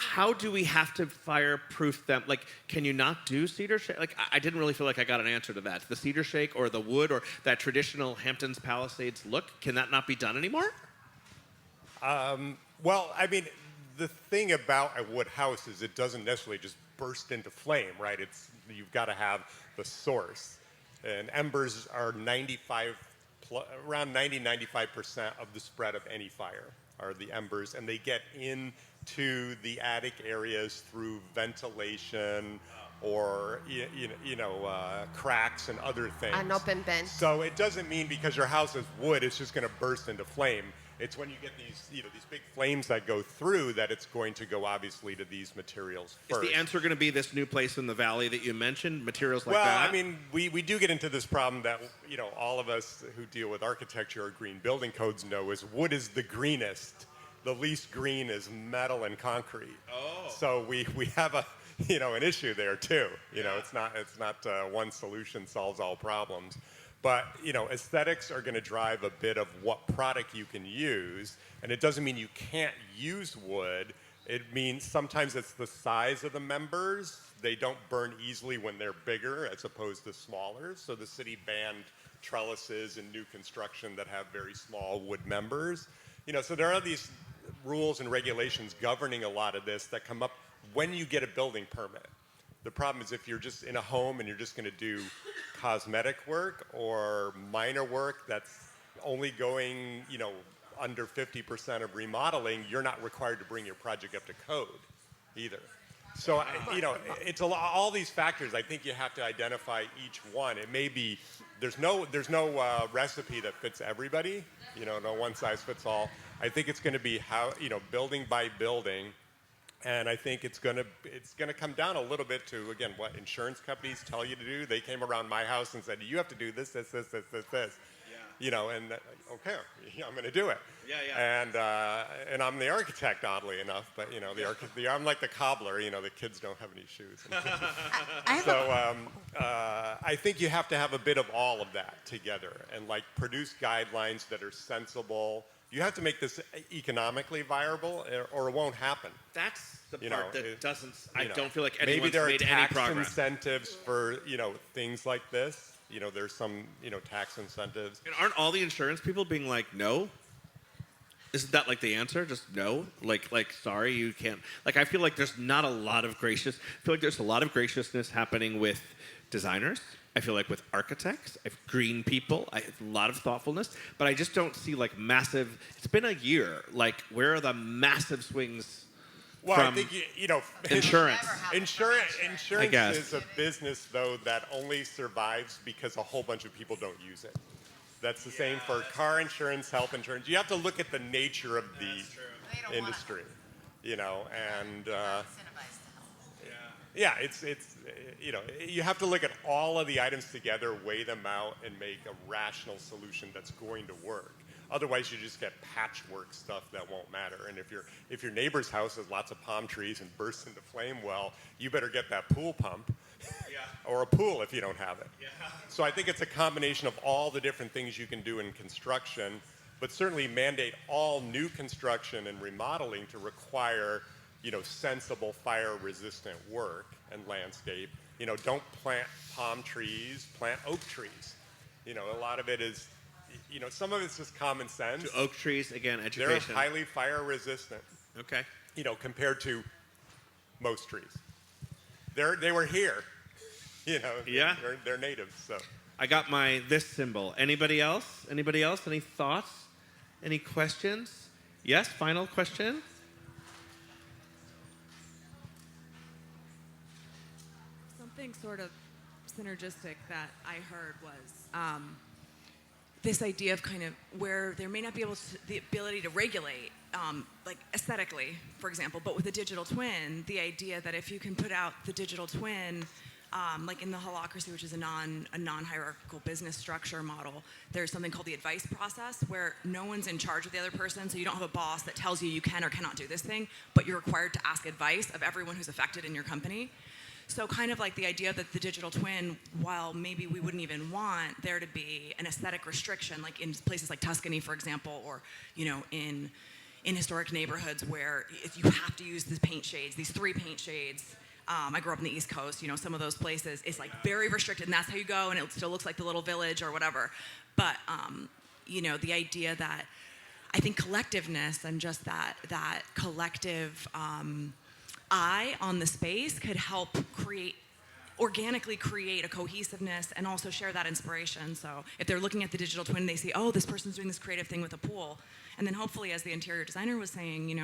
how do we have to fireproof them? Like, can you not do cedar shake? Like, I didn't really feel like I got an answer to that. The cedar shake or the wood or that traditional Hamptons Palisades look, can that not be done anymore?
Well, the thing about a wood house is it doesn't necessarily just burst into flame, right? You've got to have the source. And embers are around 95% of the spread of any fire are the embers, and they get into the attic areas through ventilation or cracks and other things.
An open vent.
So it doesn't mean because your house is wood, it's just going to burst into flame. It's when you get these big flames that go through that it's going to go obviously to these materials first.
Is the answer going to be this new place in the valley that you mentioned, materials like that?
Well, we do get into this problem that all of us who deal with architecture or green building codes know is wood is the greenest. The least green is metal and concrete. Oh. So we have an issue there too. It's not one solution solves all problems. But, aesthetics are going to drive a bit of what product you can use. And it doesn't mean you can't use wood. It means sometimes it's the size of the members. They don't burn easily when they're bigger as opposed to smaller. So the city banned trellises in new construction that have very small wood members. So there are these rules and regulations governing a lot of this that come up when you get a building permit. The problem is if you're just in a home and you're just going to do cosmetic work or minor work that's only going, under 50% of remodeling, you're not required to bring your project up to code either. So, it's all these factors. I think you have to identify each one. It may be there's no recipe that fits everybody. No one size fits all. I think it's going to be how building by building. And I think it's gonna come down a little bit to, again, what insurance companies tell you to do. They came around my house and said, you have to do this. Yeah. And okay, I'm going to do it. Yeah. And I'm the architect, oddly enough. But I'm like the cobbler. The kids don't have any shoes. I think you have to have a bit of all of that together and produce guidelines that are sensible. You have to make this economically viable, or it won't happen.
That's the part that doesn't. I don't feel like
maybe
anyone's
there are
made any
tax
progress.
incentives for things like this. There's some, tax incentives.
And aren't all the insurance people being like, no? Isn't that like the answer? Just no? Like sorry, you can't. Like, I feel like there's not a lot of I feel like there's a lot of graciousness happening with designers. I feel like with architects, green people, a lot of thoughtfulness, but I just don't see like massive, it's been a year, like where are the massive swings
Well,
from
I think,
insurance?
Insurance is a business, though, that only survives because a whole bunch of people don't use it. That's the same for car insurance, health insurance. You have to look at the nature of the industry, and yeah, it's you have to look at all of the items together, weigh them out, and make a rational solution that's going to work. Otherwise, you just get patchwork stuff that won't matter. And if your neighbor's house has lots of palm trees and bursts into flame, well, you better get that pool pump, or a pool if you don't have it. Yeah. So I think it's a combination of all the different things you can do in construction, but certainly mandate all new construction and remodeling to require sensible fire-resistant work and landscape. Don't plant palm trees, plant oak trees. A lot of it is, some of it's just common sense.
To oak trees, again, education.
They're highly fire-resistant.
Okay.
Compared to most trees. They were here.
Yeah.
They're natives, so.
I got this symbol. Anybody else? Anybody else? Any thoughts? Any questions? Yes, final question?
Something sort of synergistic that I heard was this idea of kind of where there may not be the ability to regulate, like aesthetically, for example, but with a digital twin, the idea that if you can put out the digital twin, like in the holacracy, which is a non-hierarchical business structure model, there's something called the advice process where no one's in charge of the other person, so you don't have a boss that tells you can or cannot do this thing, but you're required to ask advice of everyone who's affected in your company. So kind of like the idea that the digital twin, while maybe we wouldn't even want there to be an aesthetic restriction, like in places like Tuscany, for example, or in historic neighborhoods where if you have to use these paint shades, these 3 paint shades. I grew up in the East Coast, some of those places, it's like very restricted, and that's how you go, and it still looks like the little village or whatever. But, the idea that I think collectiveness and just that collective eye on the space could help organically create a cohesiveness and also share that inspiration. So if they're looking at the digital twin, they see, oh, this person's doing this creative thing with a pool. And then hopefully, as the interior designer was saying,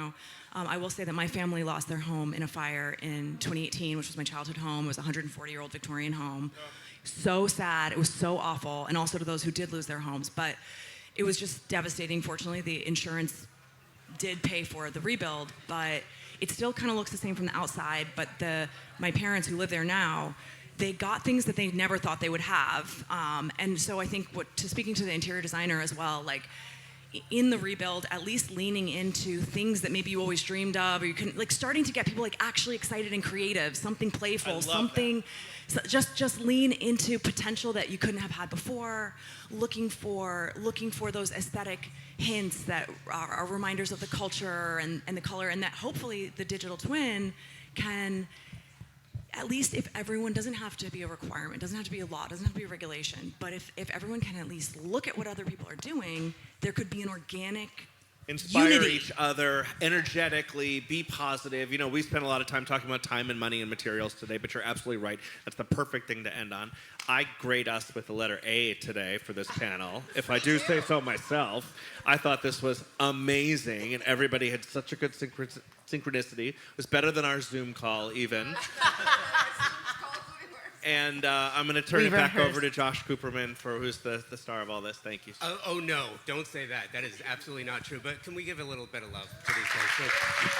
I will say that my family lost their home in a fire in 2018, which was my childhood home. It was a 140-year-old Victorian home. So sad. It was so awful. And also to those who did lose their homes. But it was just devastating. Fortunately, the insurance did pay for the rebuild, but it still kind of looks the same from the outside. But my parents who live there now, they got things that they never thought they would have. And so I think speaking to the interior designer as well, like, in the rebuild, at least leaning into things that maybe you always dreamed of, or you can starting to get people actually excited and creative, something playful, something. So just lean into potential that you couldn't have had before. Looking for those aesthetic hints that are reminders of the culture and the color, and that hopefully the digital twin can. At least if everyone doesn't have to be a requirement, doesn't have to be a law, doesn't have to be a regulation, but if everyone can at least look at what other people are doing, there could be an organic
inspire
unity.
Each other energetically, be positive. We spent a lot of time talking about time and money and materials today, but you're absolutely right. That's the perfect thing to end on. I grade us with the letter A today for this panel. If I do say so myself, I thought this was amazing, and everybody had such a good synchronicity. It was better than our Zoom call, even. And I'm going to turn it back over to Josh Cooperman, who's the star of all this. Thank you.
Oh, no, don't say that. That is absolutely not true. But can we give a little bit of love to these folks?